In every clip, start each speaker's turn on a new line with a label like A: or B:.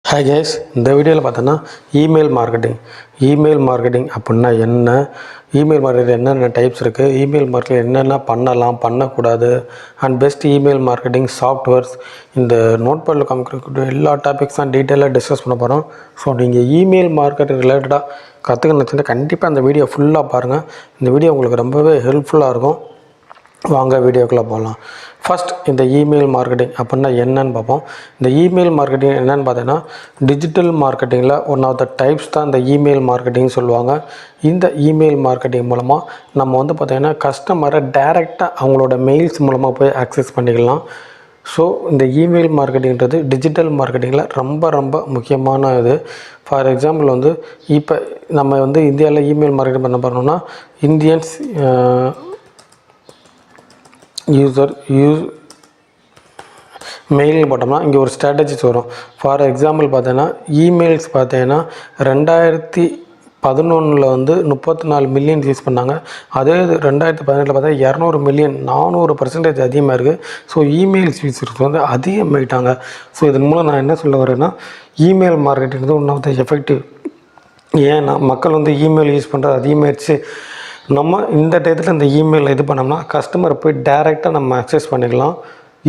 A: Hi guys, இந்த வீடியோவில் பார்த்தோன்னா இமெயில் மார்க்கெட்டிங் அப்படின்னா என்ன, இமெயில் மார்க்கெட்டிங் என்னென்ன டைப்ஸ் இருக்குது, இமெயில் மார்க்கெட்டிங் என்னென்ன பண்ணலாம் பண்ணக்கூடாது, and best email marketing softwares, இந்த நோட்பேடில் காமிக்கக்கூடிய எல்லா டாபிக்ஸ் தான் டீட்டெயிலாக டிஸ்கஸ் பண்ண போகிறோம். ஸோ நீங்கள் இமெயில் மார்க்கெட்டிங் ரிலேட்டடாக கற்றுக்கணுச்சுன்னா கண்டிப்பாக அந்த வீடியோ ஃபுல்லாக பாருங்கள். இந்த வீடியோ உங்களுக்கு ரொம்பவே ஹெல்ப்ஃபுல்லாக இருக்கும். வாங்க வீடியோக்குள்ளே போகலாம். ஃபஸ்ட், இந்த இமெயில் மார்க்கெட்டிங் அப்படின்னா என்னன்னு பார்ப்போம். இந்த இமெயில் மார்க்கெட்டிங் என்னென்னு பார்த்தீங்கன்னா, டிஜிட்டல் மார்க்கெட்டிங்கில் ஒன் ஆஃப் த டைப்ஸ் தான் இந்த இமெயில் மார்க்கெட்டிங் சொல்லுவாங்க. இந்த இமெயில் மார்க்கெட்டிங் மூலமாக நம்ம பார்த்திங்கன்னா கஸ்டமரை டைரெக்டாக அவங்களோட மெயில்ஸ் மூலமாக போய் ஆக்சஸ் பண்ணிக்கலாம். ஸோ இந்த இமெயில் மார்க்கெட்டிங்கிறது டிஜிட்டல் மார்க்கெட்டிங்கில் ரொம்ப ரொம்ப முக்கியமான இது. ஃபார் எக்ஸாம்பிள் இப்போ நம்ம இந்தியாவில் இமெயில் மார்க்கெட்டிங் பண்ண போகிறோம்னா இந்தியன்ஸ் மெயில் போட்டோம்னா இங்கே ஒரு ஸ்ட்ராட்டஜிஸ் வரும். ஃபார் எக்ஸாம்பிள் பார்த்தீங்கன்னா இமெயில்ஸ் பார்த்தீங்கன்னா 2011 34 மில்லியன் யூஸ் பண்ணாங்க. அதே 2018 பார்த்தா 200 மில்லியன், 400% அதிகமாக இருக்குது. ஸோ இமெயில்ஸ் யூஸர்ஸ் அதிகமாகிட்டாங்க. ஸோ இதன் மூலம் நான் என்ன சொல்ல வரேன்னா, email marketing one of the effective. ஏன்னா மக்கள் இமெயில் யூஸ் பண்ணுறது அதிகமாகிடுச்சு. நம்ம இந்த டயத்தில் இந்த இமெயில் இது பண்ணோம்னா கஸ்டமரை போய் டைரெக்டாக நம்ம அக்சஸ் பண்ணிக்கலாம்.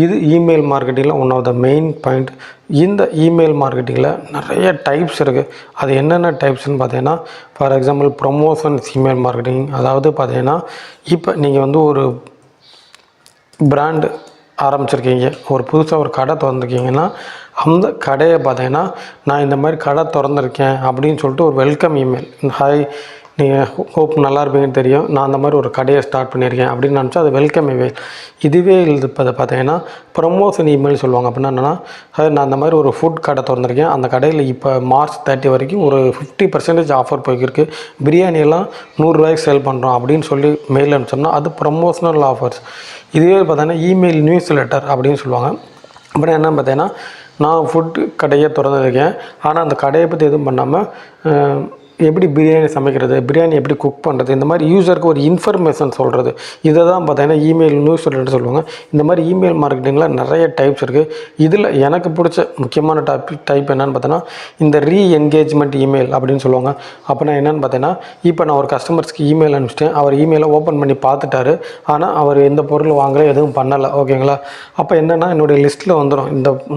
A: இது இமெயில் மார்க்கெட்டிங்கில் one of the main point. இந்த இமெயில் மார்க்கெட்டிங்கில் நிறைய டைப்ஸ் இருக்குது. அது என்னென்ன டைப்ஸ்னு பார்த்தீங்கன்னா, for example promotions email marketing. அதாவது பார்த்தீங்கன்னா, இப்போ நீங்கள் ஒரு பிராண்டு ஆரம்பிச்சிருக்கீங்க, ஒரு புதுசாக ஒரு கடை திறந்துருக்கீங்கன்னா அந்த கடையை பார்த்தீங்கன்னா, நான் இந்த மாதிரி கடை திறந்துருக்கேன் அப்படின்னு சொல்லிட்டு ஒரு வெல்கம் இமெயில், ஹாய் நீங்கள் ஹோப் நல்லா இருப்பீங்கன்னு தெரியும், நான் அந்த மாதிரி ஒரு கடையை ஸ்டார்ட் பண்ணியிருக்கேன் அப்படின்னு நினச்சா அது வெல்கம் இமெயில். இதுவே இப்போ பார்த்தீங்கன்னா ப்ரொமோஷன் இமெயில் சொல்லுவாங்க. அப்படின்னா என்னென்னா, நான் அந்த மாதிரி ஒரு ஃபுட் கடை திறந்துருக்கேன், அந்த கடையில் இப்போ மார்ச் 30 வரைக்கும் ஒரு 50% ஆஃபர் போய்க்கிருக்கு, பிரியாணியெல்லாம் 100 ரூபாய்க்கு சேல் பண்ணுறோம் அப்படின்னு சொல்லி மெயில் அனுப்பிச்சோம்னா அது ப்ரொமோஷனல் ஆஃபர்ஸ். இதுவே பார்த்தீங்கன்னா இமெயில் நியூஸ் லெட்டர் அப்படின்னு சொல்லுவாங்க. அப்படின்னா என்ன பார்த்தீங்கன்னா, நான் ஃபுட்டு கடையை திறந்துருக்கேன், ஆனால் அந்த கடையை பற்றி எதுவும் பண்ணாமல் எப்படி பிரியாணி சமைக்கிறது, பிரியாணி எப்படி குக் பண்ணுறது, இந்த மாதிரி யூஸருக்கு ஒரு இன்ஃபர்மேஷன் சொல்கிறது, இதை தான் பார்த்தீங்கன்னா இமெயில் நியூஸ் லெட்டர் சொல்லுவாங்க. இந்த மாதிரி இமெயில் மார்க்கெட்டிங்கில் நிறைய டைப்ஸ் இருக்குது. இதில் எனக்கு பிடிச்ச முக்கியமான டைப் என்னென்னு பார்த்தீங்கன்னா, இந்த ரீஎன்கேஜ்மெண்ட் இமெயில் அப்படின்னு சொல்லுவாங்க. அப்படின்னா என்னென்னு பார்த்தீங்கன்னா, இப்போ நான் ஒரு கஸ்டமர்ஸ்க்கு இமெயில் அனுப்பிச்சிட்டேன், அவர் இமெயிலை ஓப்பன் பண்ணி பார்த்துட்டாரு, ஆனால் அவர் எந்த பொருள் வாங்கலை, எதுவும் பண்ணலை, ஓகேங்களா. அப்போ என்னென்னா என்னுடைய லிஸ்ட்டில் வந்துடும்.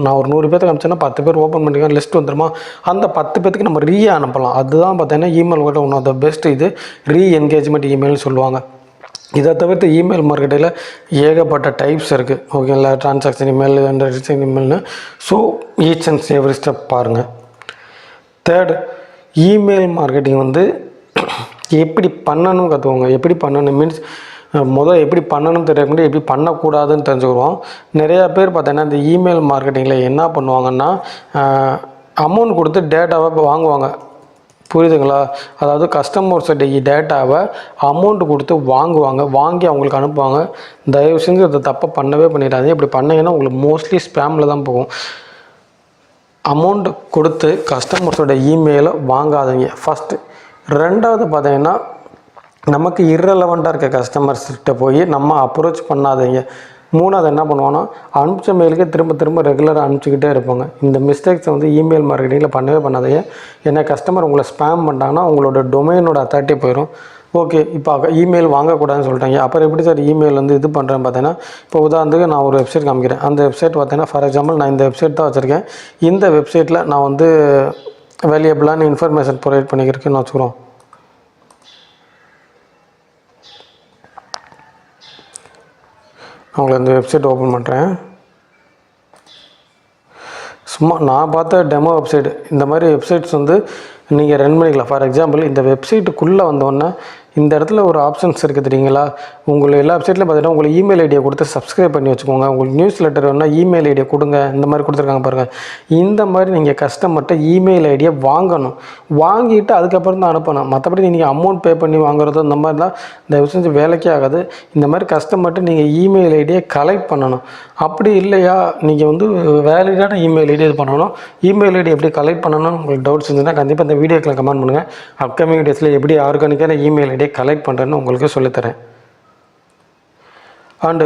A: நான் ஒரு 100 பேருக்கு அனுப்பிச்சேன்னா 10 பேர் ஓப்பன் பண்ணிக்கலாம், லிஸ்ட் வந்துடுமா. அந்த 10 பேருக்கு நம்ம அனுப்பலாம். அதுதான் இமெயில் கூட ஒன் ஆஃப் த பெஸ்ட். இது ரீஎன்கேஜ்மெண்ட் இமெயில் சொல்லுவாங்க. இதை தவிர்த்து இமெயில் மார்க்கெட்டில் ஏகப்பட்ட டைப்ஸ் இருக்குது, ஓகேங்களா. ட்ரான்சாக்ஷன் இமெயில் அண்ட் ரிஜிஸ்ட்ரேஷன் இமெயில்னு. So each and every step பாருங்கள். தேர்ட், இமெயில் மார்க்கெட்டிங் எப்படி பண்ணணும் கற்றுக்கோங்க. எப்படி பண்ணணும் மீன்ஸ் எப்படி பண்ணணும்னு தெரியக்கூடிய எப்படி பண்ணக்கூடாதுன்னு தெரிஞ்சுக்கிறோம். நிறையா பேர் பார்த்தீங்கன்னா இந்த இமெயில் மார்க்கெட்டிங்கில் என்ன பண்ணுவாங்கன்னா, அமௌண்ட் கொடுத்து டேட்டாவை வாங்குவாங்க, புரியுதுங்களா. அதாவது கஸ்டமர்ஸோடைய டேட்டாவை அமௌண்ட் கொடுத்து வாங்கி அவங்களுக்கு அனுப்புவாங்க. தயவு செஞ்சு அதை தப்பாக பண்ணவே பண்ணிடாதீங்க. இப்படி பண்ணிங்கன்னா உங்களுக்கு மோஸ்ட்லி ஸ்பேமில் தான் போகும். அமௌண்ட் கொடுத்து கஸ்டமர்ஸோட இமெயிலை வாங்காதீங்க ஃபஸ்ட்டு. ரெண்டாவது பார்த்தீங்கன்னா, நமக்கு இர்ரெலவெண்ட்டாக இருக்க கஸ்டமர்ஸ்கிட்ட போய் நம்ம அப்ரோச் பண்ணாதீங்க. மூணாவது என்ன பண்ணுவோன்னா, அனுப்பிச்ச மெயிலுக்கே திரும்ப ரெகுலராக அனுப்பிச்சிக்கிட்டே இருப்பாங்க. இந்த மிஸ்டேக்ஸை இந்த மார்க்கெட்டிங்கில் பண்ணவே பண்ணாதீங்க. ஏன்னா கஸ்டமர் உங்களை ஸ்பேம் பண்ணிட்டாங்கன்னா உங்களோட டொமைனோட அத்தாரிட்டி போயிடும். ஓகே, இப்போ இமெயில் வாங்கக்கூடாதுன்னு சொல்லிட்டாங்க, அப்புறம் எப்படி சார் இமெயில் இது பண்ணுறேன்னு பார்த்தீங்கன்னா, இப்போ உதாரணத்துக்கு நான் ஒரு வெப்சைட் காமிக்கிறேன். அந்த வெப்சைட் பார்த்தீங்கன்னா, ஃபார் எக்ஸாம்பிள் நான் இந்த வெப்சைட் தான் வச்சுருக்கேன். இந்த வெப்சைட்டில் நான் வேல்யூபிளான இன்ஃபர்மேஷன் ப்ரொவைட் பண்ணிக்கிறேன்னு வச்சுக்கிறோம். அவங்கள இந்த வெப்சைட் ஓப்பன் பண்ணுறேன். சும்மா நான் பார்த்த டெமோ வெப்சைட். இந்த மாதிரி வெப்சைட்ஸ் நீங்கள் ரன் பண்ணிக்கலாம். ஃபார் எக்ஸாம்பிள் இந்த வெப்சைட்டுக்குள்ளே வந்தோடனே இந்த இடத்துல ஒரு ஆப்ஷன்ஸ் இருக்குது தெரியுங்களா. உங்களுக்கு எல்லா வெப்சைட்லையும் பார்த்தீங்கன்னா உங்களுக்கு இமெயில் ஐடியை கொடுத்து சப்ஸ்கிரைப் பண்ணி வச்சுக்கோங்க. உங்களுக்கு நியூஸ் லெட்டர் வேணால் இமெயில் ஐடியை கொடுங்க, இந்த மாதிரி கொடுத்துருக்காங்க பாருங்கள். இந்த மாதிரி நீங்கள் கஸ்டமர்கிட்ட இமெயில் ஐடியை வாங்கிட்டு அதுக்கப்புறம் தான் அனுப்பணும். மற்றபடி நீங்கள் அமௌண்ட் பே பண்ணி வாங்குறது இந்த மாதிரிலாம் தயவு செஞ்சு வேலைக்கே ஆகாது. இந்த மாதிரி கஸ்டமர்கிட்ட நீங்கள் இமெயில் ஐடியை கலெக்ட் பண்ணணும். அப்படி இல்லையா, நீங்கள் வேலிடான இமெயில் ஐடி இது பண்ணணும். இமெயில் ஐடி எப்படி கலெக்ட் பண்ணணும்னு உங்களுக்கு டவுட்ஸ் இருந்துச்சுன்னா கண்டிப்பாக இந்த வீடியோக்கில் கமெண்ட் பண்ணுங்கள். அப்கமிங் டேஸில் எப்படி ஆர்கானிக்கான இமெயில் ஐடியை கலெக்ட் பண்ணுறேன்னு உங்களுக்கு சொல்லித்தரேன். அண்டு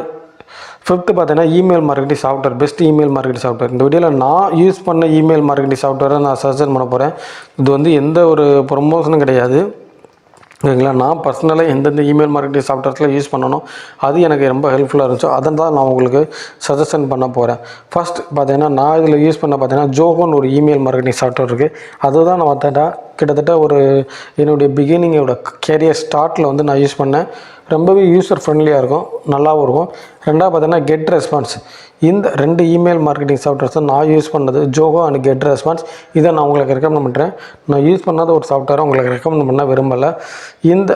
A: ஃபிஃப்த்து பார்த்தீங்கன்னா email marketing software, best email marketing software. இந்த வீடியோவில் நான் யூஸ் பண்ண இமெயில் மார்க்கெட்டிங் சாஃப்ட்வேரை நான் சஜஷன் பண்ண போகிறேன். இது வந்து எந்த ஒரு ப்ரொமோஷனும் கிடையாது, ஓகேங்களா. நான் பர்சனலாக எந்தெந்த இமெயில் மார்க்கெட்டிங் சாஃப்ட்வேர்ஸில் யூஸ் பண்ணணும், அது எனக்கு ரொம்ப ஹெல்ப்ஃபுல்லாக இருந்துச்சோ அதை தான் நான் உங்களுக்கு சஜஷன் பண்ண போகிறேன். ஃபஸ்ட் பார்த்தீங்கன்னா நான் இதில் யூஸ் பண்ண பார்த்தீங்கன்னா ஜோஹோன்னு ஒரு இமெயில் மார்க்கெட்டிங் சாஃப்ட்வேர் இருக்குது. அதுதான் நான் பார்த்தேன்டா கிட்டத்தட்ட ஒரு என்னுடைய பிகினிங்கோட கேரியர் ஸ்டார்ட்டில் வந்து நான் யூஸ் பண்ணேன். ரொம்பவே யூசர் ஃப்ரெண்ட்லியாக இருக்கும், நல்லாவும் இருக்கும். ரெண்டாவது பார்த்தீங்கன்னா கெட் ரெஸ்பான்ஸ். இந்த 2 இமெயில் மார்க்கெட்டிங் சாஃப்ட்வேர்ஸ் தான் நான் யூஸ் பண்ணது, ஜோஹோ அண்ட் கெட் ரெஸ்பான்ஸ். இதை நான் உங்களுக்கு ரெக்கமெண்ட் பண்ணுறேன். நான் யூஸ் பண்ணாத ஒரு சாஃப்ட்வேரை உங்களுக்கு ரெக்கமெண்ட் பண்ண விரும்பலை. இந்த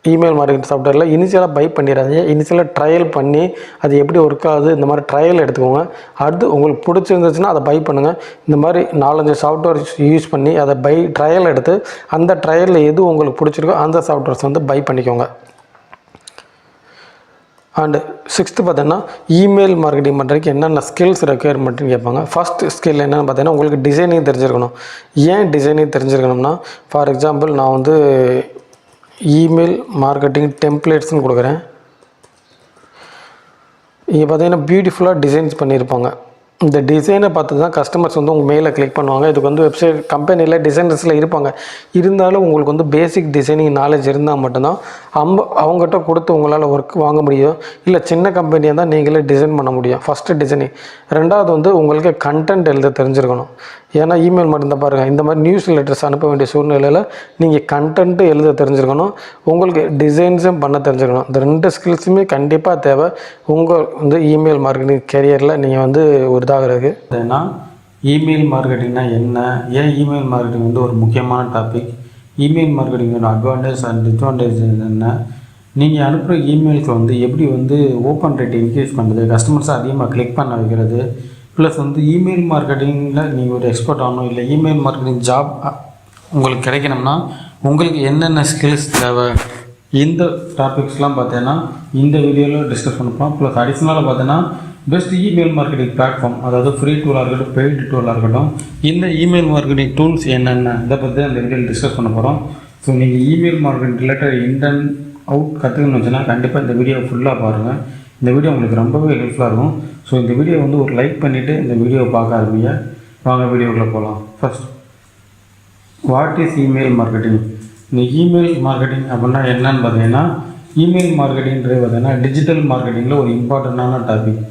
A: இமெயில் மார்க்கெட்டிங் சாஃப்ட்வேரில் இனிஷியலாக பை பண்ணிடாதீங்க. இனிஷியலாக ட்ரையல் பண்ணி அது எப்படி ஒர்க் ஆகுது இந்த மாதிரி ட்ரையல் எடுத்துக்கோங்க. அடுத்து உங்களுக்கு பிடிச்சிருந்துச்சுன்னா அதை பை பண்ணுங்கள். இந்த மாதிரி 4-5 சாஃப்ட்வேர் யூஸ் பண்ணி அதை ட்ரையல் எடுத்து அந்த ட்ரையலில் எது உங்களுக்கு பிடிச்சிருக்கோ அந்த சாஃப்ட்வேர்ஸ் வந்து பை பண்ணிக்கோங்க. அண்டு 6th பார்த்தீங்கன்னா இமெயில் மார்க்கெட்டிங் பண்ணுறதுக்கு என்னென்ன ஸ்கில்ஸ் ரெக்யர்மெண்ட்னு கேட்பாங்க. ஃபஸ்ட் ஸ்கில் என்னென்னு பார்த்தீங்கன்னா உங்களுக்கு டிசைனிங் தெரிஞ்சிருக்கணும். ஏன் டிசைனிங் தெரிஞ்சிருக்கணும்னா, ஃபார் எக்ஸாம்பிள் நான் வந்து இமெயில் மார்க்கெட்டிங் டெம்ப்ளேட்ஸ்னு கொடுக்குறேன். இங்கே பார்த்தீங்கன்னா பியூட்டிஃபுல்லாக டிசைன்ஸ் பண்ணியிருப்பாங்க. இந்த டிசைனை பார்த்து தான் கஸ்டமர்ஸ் வந்து உங்கள் மெயிலில் கிளிக் பண்ணுவாங்க. இதுக்கு வந்து வெப்சைட் கம்பெனியில் டிசைனர்ஸில் இருப்பாங்க. இருந்தாலும் உங்களுக்கு வந்து பேசிக் டிசைனிங் நாலேஜ் இருந்தால் மட்டும்தான் அவங்ககிட்ட கொடுத்து உங்களால் ஒர்க் வாங்க முடியும். இல்லை சின்ன கம்பெனியாக தான் நீங்களே டிசைன் பண்ண முடியும். First designing. ரெண்டாவது வந்து உங்களுக்கு கண்டென்ட் எழுத தெரிஞ்சிருக்கணும். ஏன்னா இமெயில் மட்டும் பாருங்கள், இந்த மாதிரி நியூஸ் லெட்டர்ஸ் அனுப்ப வேண்டிய சூழ்நிலையில் நீங்கள் கண்டென்ட்டு எழுத தெரிஞ்சிருக்கணும், உங்களுக்கு டிசைன்ஸும் பண்ண தெரிஞ்சிருக்கணும். இந்த 2 ஸ்கில்ஸுமே கண்டிப்பாக தேவை உங்கள் வந்து இமெயில் மார்க்கெட்டிங் கெரியரில் நீங்கள் வந்து ஒரு இதாகிறது. ஏன்னா இமெயில் மார்க்கெட்டிங்னா என்ன, ஏன் இமெயில் மார்க்கெட்டிங் வந்து ஒரு முக்கியமான டாபிக், இமெயில் மார்க்கெட்டிங்கோட அட்வான்டேஜ் அண்ட் டிஸ்அட்வான்டேஜ் என்ன, நீங்கள் அனுப்புகிற இமெயிலுக்கு வந்து எப்படி வந்து ஓப்பன் ரேட் இன்க்ரீஸ் பண்ணுறது, கஸ்டமர்ஸை அதிகமாக கிளிக் பண்ண வைக்கிறது, ப்ளஸ் வந்து இமெயில் மார்க்கெட்டிங்கில் நீங்கள் ஒரு எக்ஸ்பர்ட் ஆகணும், இல்லை இமெயில் மார்க்கெட்டிங் ஜாப் உங்களுக்கு கிடைக்கணும்னா உங்களுக்கு என்னென்ன ஸ்கில்ஸ் தேவை, இந்த டாபிக்ஸ்லாம் பார்த்தீங்கன்னா இந்த வீடியோவில் டிஸ்கஸ் பண்ணலாம். ப்ளஸ் அடிஷ்னலாக பார்த்தீங்கன்னா பெஸ்ட் இமெயில் மார்க்கெட்டிங் பிளாட்ஃபார்ம், அதாவது ஃப்ரீ டூலாக இருக்கட்டும் பெய்டு டூலாக இருக்கட்டும், இந்த இமெயில் மார்க்கெட்டிங் டூல்ஸ் என்னென்ன இதை பற்றி அந்த வீடியோவில் டிஸ்கஸ் பண்ண போகிறோம். ஸோ நீங்கள் email marketing related in and out கற்றுக்கணும்னு வச்சுன்னா கண்டிப்பாக இந்த வீடியோ ஃபுல்லாக பாருங்கள். இந்த வீடியோ உங்களுக்கு ரொம்பவே ஹெல்ப்ஃபுல்லாக இருக்கும். ஸோ இந்த வீடியோ வந்து ஒரு லைக் பண்ணிவிட்டு இந்த வீடியோவை பார்க்க ஆரம்பிங்க. வாங்க வீடியோக்குள்ளே போகலாம். First, what is email marketing? இந்த இமெயில் மார்க்கெட்டிங் அப்படின்னா என்னன்னு பார்த்தீங்கன்னா, இமெயில் மார்க்கெட்டிங்கிறது பார்த்தீங்கன்னா டிஜிட்டல் மார்க்கெட்டிங்கில் ஒரு இம்பார்ட்டண்ட்டான டாபிக்.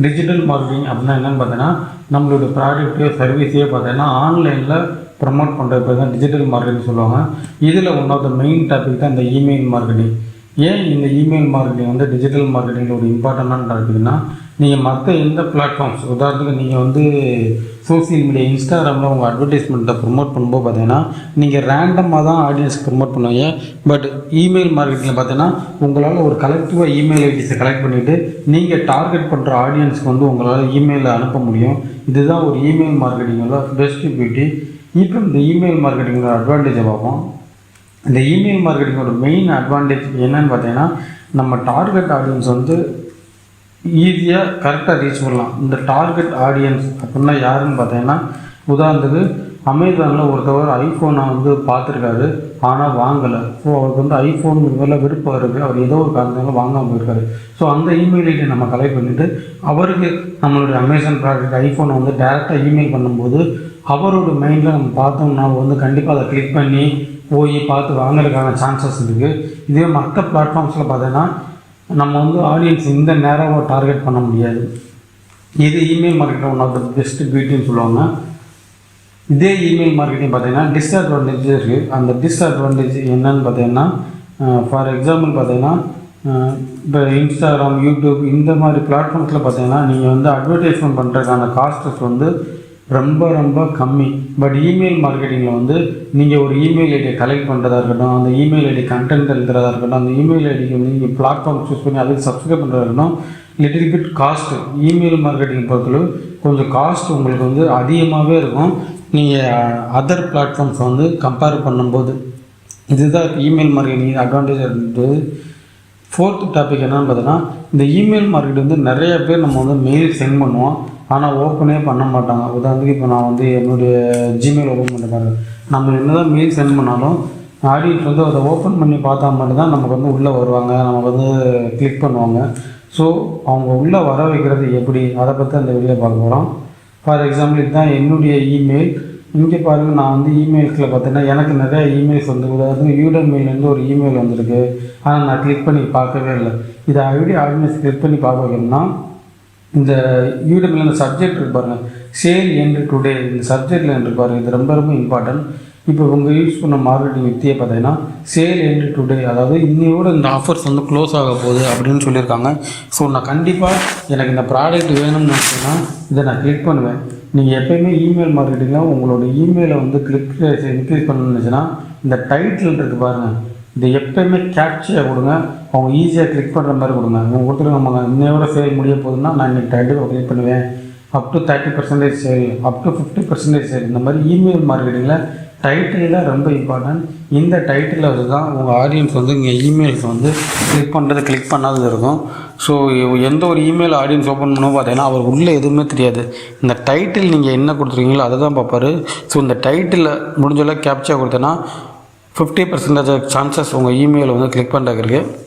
A: டிஜிட்டல் மார்க்கெட்டிங் அப்படின்னா என்னென்னு பார்த்தீங்கன்னா, நம்மளோட ப்ராடக்ட்டோ சர்வீஸையோ பார்த்தீங்கன்னா ஆன்லைனில் ப்ரமோட் பண்ணுறது தான் டிஜிட்டல் மார்க்கெட்டிங் சொல்லுவாங்க. இதில் one of the main topic தான் இந்த இமெயில் மார்க்கெட்டிங். ஏன் இந்த இமெயில் மார்க்கெட்டிங் வந்து டிஜிட்டல் மார்க்கெட்டிங்கில் ஒரு இம்பார்ட்டண்டான டாபிக்னா, நீங்கள் மற்ற எந்த பிளாட்ஃபார்ம்ஸ், உதாரணத்துக்கு நீங்கள் வந்து சோசியல் மீடியா இன்ஸ்டாகிராமில் உங்கள் அட்வர்டைஸ்மெண்ட்டை ப்ரொமோட் பண்ணும்போது பார்த்தீங்கன்னா நீங்கள் ரேண்டமாக தான் ஆடியன்ஸ்க்கு ப்ரொமோட் பண்ணுவீங்க. பட் இமெயில் மார்க்கெட்டிங்கில் பார்த்தீங்கன்னா உங்களால் ஒரு கலெக்டிவாக இமெயில் ஐடிஸை கலெக்ட் பண்ணிவிட்டு நீங்கள் டார்கெட் பண்ணுற ஆடியன்ஸ்க்கு வந்து உங்களால் இமெயிலில் அனுப்ப முடியும். இதுதான் ஒரு இமெயில் மார்க்கெட்டிங்கோட பெஸ்ட் பியூட்டி. இப்போ இந்த இமெயில் மார்க்கெட்டிங்கோட அட்வான்டேஜை பார்ப்போம். இந்த இமெயில் மார்க்கெட்டிங்கோட மெயின் அட்வான்டேஜ் என்னன்னு பார்த்தீங்கன்னா, நம்ம டார்கெட் ஆடியன்ஸ் வந்து ஈஸியாக கரெக்டாக ரீச் பண்ணலாம். இந்த டார்கெட் ஆடியன்ஸ் அப்படின்னா யாருன்னு பார்த்தீங்கன்னா, உதாரணத்துக்கு அமேசானில் ஒருத்தவர் ஐஃபோனை வந்து பார்த்துருக்காரு, ஆனால் வாங்கலை. ஸோ அவருக்கு வந்து ஐஃபோன் மேலே விருப்பம் இருக்குது, அவர் ஏதோ ஒரு காரணத்தால் வாங்காமல் போயிருக்காரு. ஸோ அந்த இமெயில் ஐடியை நம்ம கலெக்ட் பண்ணிவிட்டு அவருக்கு நம்மளுடைய அமேசான் ப்ராடக்ட் ஐஃபோனை வந்து டேரெக்டாக இமெயில் பண்ணும்போது அவரோட மைண்டில் நம்ம பார்த்தோம்னா வந்து கண்டிப்பாக அதை கிளிக் பண்ணி போய் பார்த்து வாங்குறதுக்கான சான்சஸ் இருக்குது. இதே மற்ற பிளாட்ஃபார்ம்ஸில் பார்த்தீங்கன்னா நம்ம வந்து ஆடியன்ஸ் இந்த நேராக டார்கெட் பண்ண முடியாது. இது email marketing one of the best பியூட்டின்னு சொல்லுவாங்க. இதே இமெயில் மார்க்கெட்டிங் பார்த்தீங்கன்னா டிஸ்அட்வான்டேஜ் இருக்குது. அந்த டிஸ்அட்வான்டேஜ் என்னன்னு பார்த்தீங்கன்னா, ஃபார் எக்ஸாம்பிள் பார்த்தீங்கன்னா இப்போ இன்ஸ்டாகிராம், யூடியூப் இந்த மாதிரி பிளாட்ஃபார்ம்ஸில் பார்த்தீங்கன்னா நீங்கள் வந்து அட்வர்டைஸ்மெண்ட் பண்ணுறதுக்கான காஸ்ட்ஸ் வந்து ரொம்ப ரொம்ப கம்மி. பட் இமெயில் மார்க்கெட்டிங்கில் வந்து நீங்கள் ஒரு இமெயில் ஐடியை கலெக்ட் பண்ணுறதா இருக்கட்டும், அந்த இமெயில் ஐடி கண்டென்ட் எழுதுறதா இருக்கட்டும், அந்த இமெயில் ஐடிக்கு வந்து நீங்கள் பிளாட்ஃபார்ம் சூஸ் பண்ணி அதுக்கு சப்ஸ்கிரைப் பண்ணுறதா இருக்கட்டும், little bit cost email marketing பொறுத்தளவு கொஞ்சம் காஸ்ட் உங்களுக்கு வந்து அதிகமாகவே இருக்கும் நீங்கள் அதர் பிளாட்ஃபார்ம்ஸ் வந்து கம்பேர் பண்ணும்போது. இதுதான் இமெயில் மார்க்கெட்டிங் அட்வான்டேஜ் இருந்தது. ஃபோர்த் டாபிக் என்னென்னு பார்த்தீங்கன்னா, இந்த இமெயில் மார்க்கெட் வந்து நிறைய பேர் நம்ம வந்து மெயில் சென்ட் பண்ணுவோம், ஆனால் ஓப்பனே பண்ண மாட்டாங்க. உதாரணத்துக்கு இப்போ நான் வந்து என்னுடைய ஜிமெயில் ஓப்பன் பண்ண பாருங்க, நம்ம என்ன தான் மெயில் சென்ட் பண்ணாலும் ஆடியன்ஸ் வந்து அதை ஓப்பன் பண்ணி பார்த்தா மட்டும்தான் நமக்கு வந்து உள்ளே வருவாங்க, நமக்கு வந்து கிளிக் பண்ணுவாங்க. ஸோ அவங்க உள்ளே வர வைக்கிறது எப்படி, அதை பற்றி அந்த வீடியோ பார்க்க போகிறோம். ஃபார் எக்ஸாம்பிள் இதுதான் என்னுடைய இமெயில். இங்கே பாருங்கள், நான் வந்து இமெயில்ஸில் பார்த்தீங்கன்னா எனக்கு நிறையா இமெயில்ஸ் வந்து உதாரணத்துக்கு யூடெமெயிலேருந்து ஒரு இமெயில் வந்திருக்கு. ஆனால் நான் கிளிக் பண்ணி பார்க்கவே இல்லை. இதை வீடியோ ஆடியன்ஸ் கிளிக் பண்ணி பார்க்க வைக்கணும்னா இந்த யூடெமெயில் இந்த சப்ஜெக்ட் இருக்கு பாருங்கள், சேல் என்று டுடே, இந்த சப்ஜெக்டில் என்று பாருங்கள். இது ரொம்ப ரொம்ப இம்பார்ட்டன்ட். இப்போ உங்கள் யூஸ் பண்ண மார்க்கெட்டிங் யுக்தியை பார்த்தீங்கன்னா சேல் என்று டுடே, அதாவது இன்னையோட இந்த ஆஃபர்ஸ் வந்து க்ளோஸ் ஆக போகுது அப்படின்னு சொல்லியிருக்காங்க. ஸோ நான் கண்டிப்பாக எனக்கு இந்த ப்ராடக்ட் வேணும்னு நினச்சேன்னா இதை நான் கிளிக் பண்ணுவேன். நீங்கள் எப்போயுமே இமெயில் மார்க்கெட்டிங்கில் உங்களோட இமெயிலை வந்து இன்க்ரீஸ் பண்ணணும்னு நினச்சின்னா இந்த டைட்டில் இருக்குது பாருங்கள், இதை எப்போயுமே கேப்சர் கொடுங்க. அவங்க ஈஸியாக கிளிக் பண்ணுற மாதிரி கொடுங்க. அவங்க ஒருத்தர் நம்ம இன்னையோட சேல் முடிய போகுதுன்னா நான் இன்றைக்கி டைட்டில் கிளிக் பண்ணுவேன். Up to 30% sale, up to 50% sale. இந்த மாதிரி இமெயில் மார்க்கெட்டிங்கில் டைட்டிலில் ரொம்ப இம்பார்ட்டன்ட். இந்த டைட்டிலில் வந்து தான் உங்கள் ஆடியன்ஸ் வந்து இங்கே இமெயில்ஸ் வந்து கிளிக் பண்ணாதது இருக்கும். ஸோ எந்த ஒரு இமெயில் ஆடியன்ஸ் ஓப்பன் பண்ணவும் பார்த்தீங்கன்னா அவர் உள்ளே எதுவுமே தெரியாது. இந்த டைட்டில் நீங்கள் என்ன கொடுத்துருக்கீங்களோ அதை தான் பார்ப்பார். ஸோ இந்த டைட்டிலில் முடிஞ்சளவு கேப்சர் கொடுத்தேன்னா 50% சான்சஸ் உங்கள் இமெயில் வந்து கிளிக் பண்ணுறதுக்கு இருக்குது.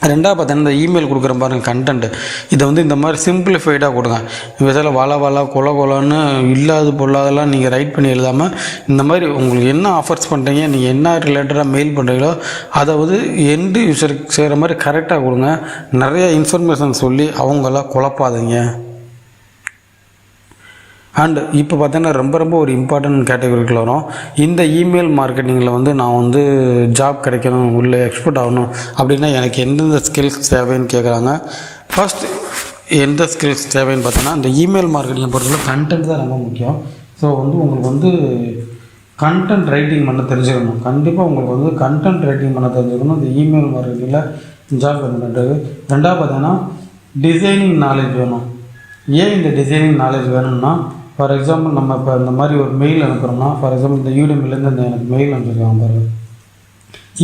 A: ரெண்டாவது பார்த்தீங்கன்னா இந்த இமெயில் கொடுக்குற பாருங்கள் கண்டென்ட், இதை வந்து இந்த மாதிரி சிம்பிளிஃபைடாக கொடுங்க. இதில் வள கொலன்னு இல்லாது பொல்லாதெல்லாம் நீங்கள் ரைட் பண்ணி எழுதாமல் இந்த மாதிரி உங்களுக்கு என்ன ஆஃபர்ஸ் பண்ணுறீங்க, நீங்கள் என்ன ரிலேட்டடாக மெயில் பண்ணுறீங்களோ அதை வந்து எண்டு யூஸருக்கு செய்கிற மாதிரி கரெக்டாக கொடுங்க. நிறைய இன்ஃபர்மேஷன் சொல்லி அவங்கள குழப்பாதீங்க. அண்ட் இப்போ பார்த்தீங்கன்னா ரொம்ப ஒரு இம்பார்ட்டன்ட் கேட்டகரிக்குள்ள வரும். இந்த இமெயில் மார்க்கெட்டிங்கில் வந்து நான் வந்து ஜாப் கிடைக்கணும், உள்ளே எக்ஸ்போர்ட் ஆகணும் அப்படின்னா எனக்கு எந்தெந்த ஸ்கில்ஸ் தேவைன்னு கேட்குறாங்க. ஃபர்ஸ்ட் எந்த ஸ்கில்ஸ் தேவைன்னு பார்த்தீங்கன்னா இந்த இமெயில் மார்க்கெட்டிங்கை பொறுத்தவரை கண்டென்ட் தான் ரொம்ப முக்கியம். ஸோ வந்து உங்களுக்கு வந்து கண்டென்ட் ரைட்டிங் பண்ண தெரிஞ்சுக்கணும். கண்டிப்பாக உங்களுக்கு வந்து கண்டென்ட் ரைட்டிங் பண்ண தெரிஞ்சுக்கணும் இந்த இமெயில் மார்க்கெட்டிங்கில் ஜாப் பண்ணுறது. ரெண்டாவது பார்த்தீங்கன்னா டிசைனிங் நாலேஜ் வேணும். ஏன் இந்த டிசைனிங் நாலேஜ் வேணும்னா, ஃபார் எக்ஸாம்பிள் நம்ம இப்போ இந்த மாதிரி ஒரு மெயில் அனுப்புகிறோம்னா, ஃபார் எக்ஸாம்பிள் இந்த யூடெமிலேருந்து இந்த எனக்கு மெயில் அனுப்பிச்சிருக்காங்க பாருங்கள்.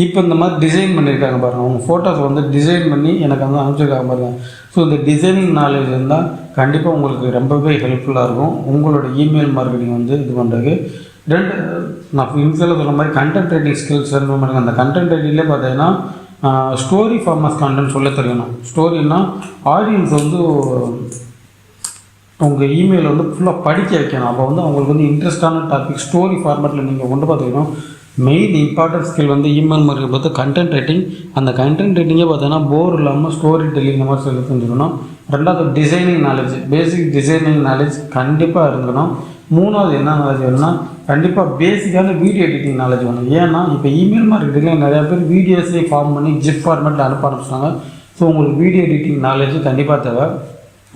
A: இப்போ இந்த மாதிரி டிசைன் பண்ணியிருக்காங்க பாருங்கள், அவங்க ஃபோட்டோஸ் வந்து டிசைன் பண்ணி எனக்கு வந்து அனுப்பிச்சிருக்காங்க பாருங்கள். ஸோ இந்த டிசைனிங் நாலேஜ் இருந்தால் கண்டிப்பாக உங்களுக்கு ரொம்பவே ஹெல்ப்ஃபுல்லாக இருக்கும் உங்களோட இமெயில் மார்க்கெட்டிங் வந்து இது பண்ணுறதுக்கு. ரெண்டு நான் இன்ஃபில் சொல்கிற மாதிரி கண்டென்ட் ரைட்டிங் ஸ்கில்ஸ் ரெண்டு பண்ணுங்க. அந்த கண்டென்ட் ரைட்டிங்லேயே பார்த்தீங்கன்னா ஸ்டோரி ஃபார்மஸ் கண்டென்ட் சொல்ல தெரியணும். ஸ்டோரின்னா ஆடியன்ஸ் வந்து உங்கள் இமெயில் வந்து ஃபுல்லாக படிக்க வைக்கணும். அப்போ வந்து அவங்களுக்கு வந்து இன்ட்ரெஸ்டான டாபிக் ஸ்டோரி ஃபார்மேட்டில் நீங்கள் கொண்டு பார்த்துக்கணும். மெயின் இம்பார்ட்டன்ட் ஸ்கில் வந்து இமெயில் மார்க்கெட்டிங் பார்த்து கண்டென்ட் ரைட்டிங். அந்த கண்டென்ட் ரைட்டிங்கே பார்த்தீங்கன்னா போர் இல்லாமல் ஸ்டோரி டெல்லிங் இந்த மாதிரி சொல்லி செஞ்சுக்கணும். ரெண்டாவது டிசைனிங் நாலேஜ், பேசிக் டிசைனிங் நாலேஜ் கண்டிப்பாக இருக்கணும். மூணாவது என்ன நாலேஜ் வேணும்னா கண்டிப்பாக பேசிக்கான வீடியோ எடிட்டிங் நாலேஜ் வேணும். ஏன்னா இப்போ இமெயில் மார்க்கெட்டிங்கில் நிறையா பேர் வீடியோஸே ஃபார்ம் பண்ணி ஜிப் ஃபார்மேட்டில் அனுப்ப ஆரம்பிச்சிட்டாங்க. ஸோ உங்களுக்கு வீடியோ எடிட்டிங் நாலேஜ் கண்டிப்பாக தேவை.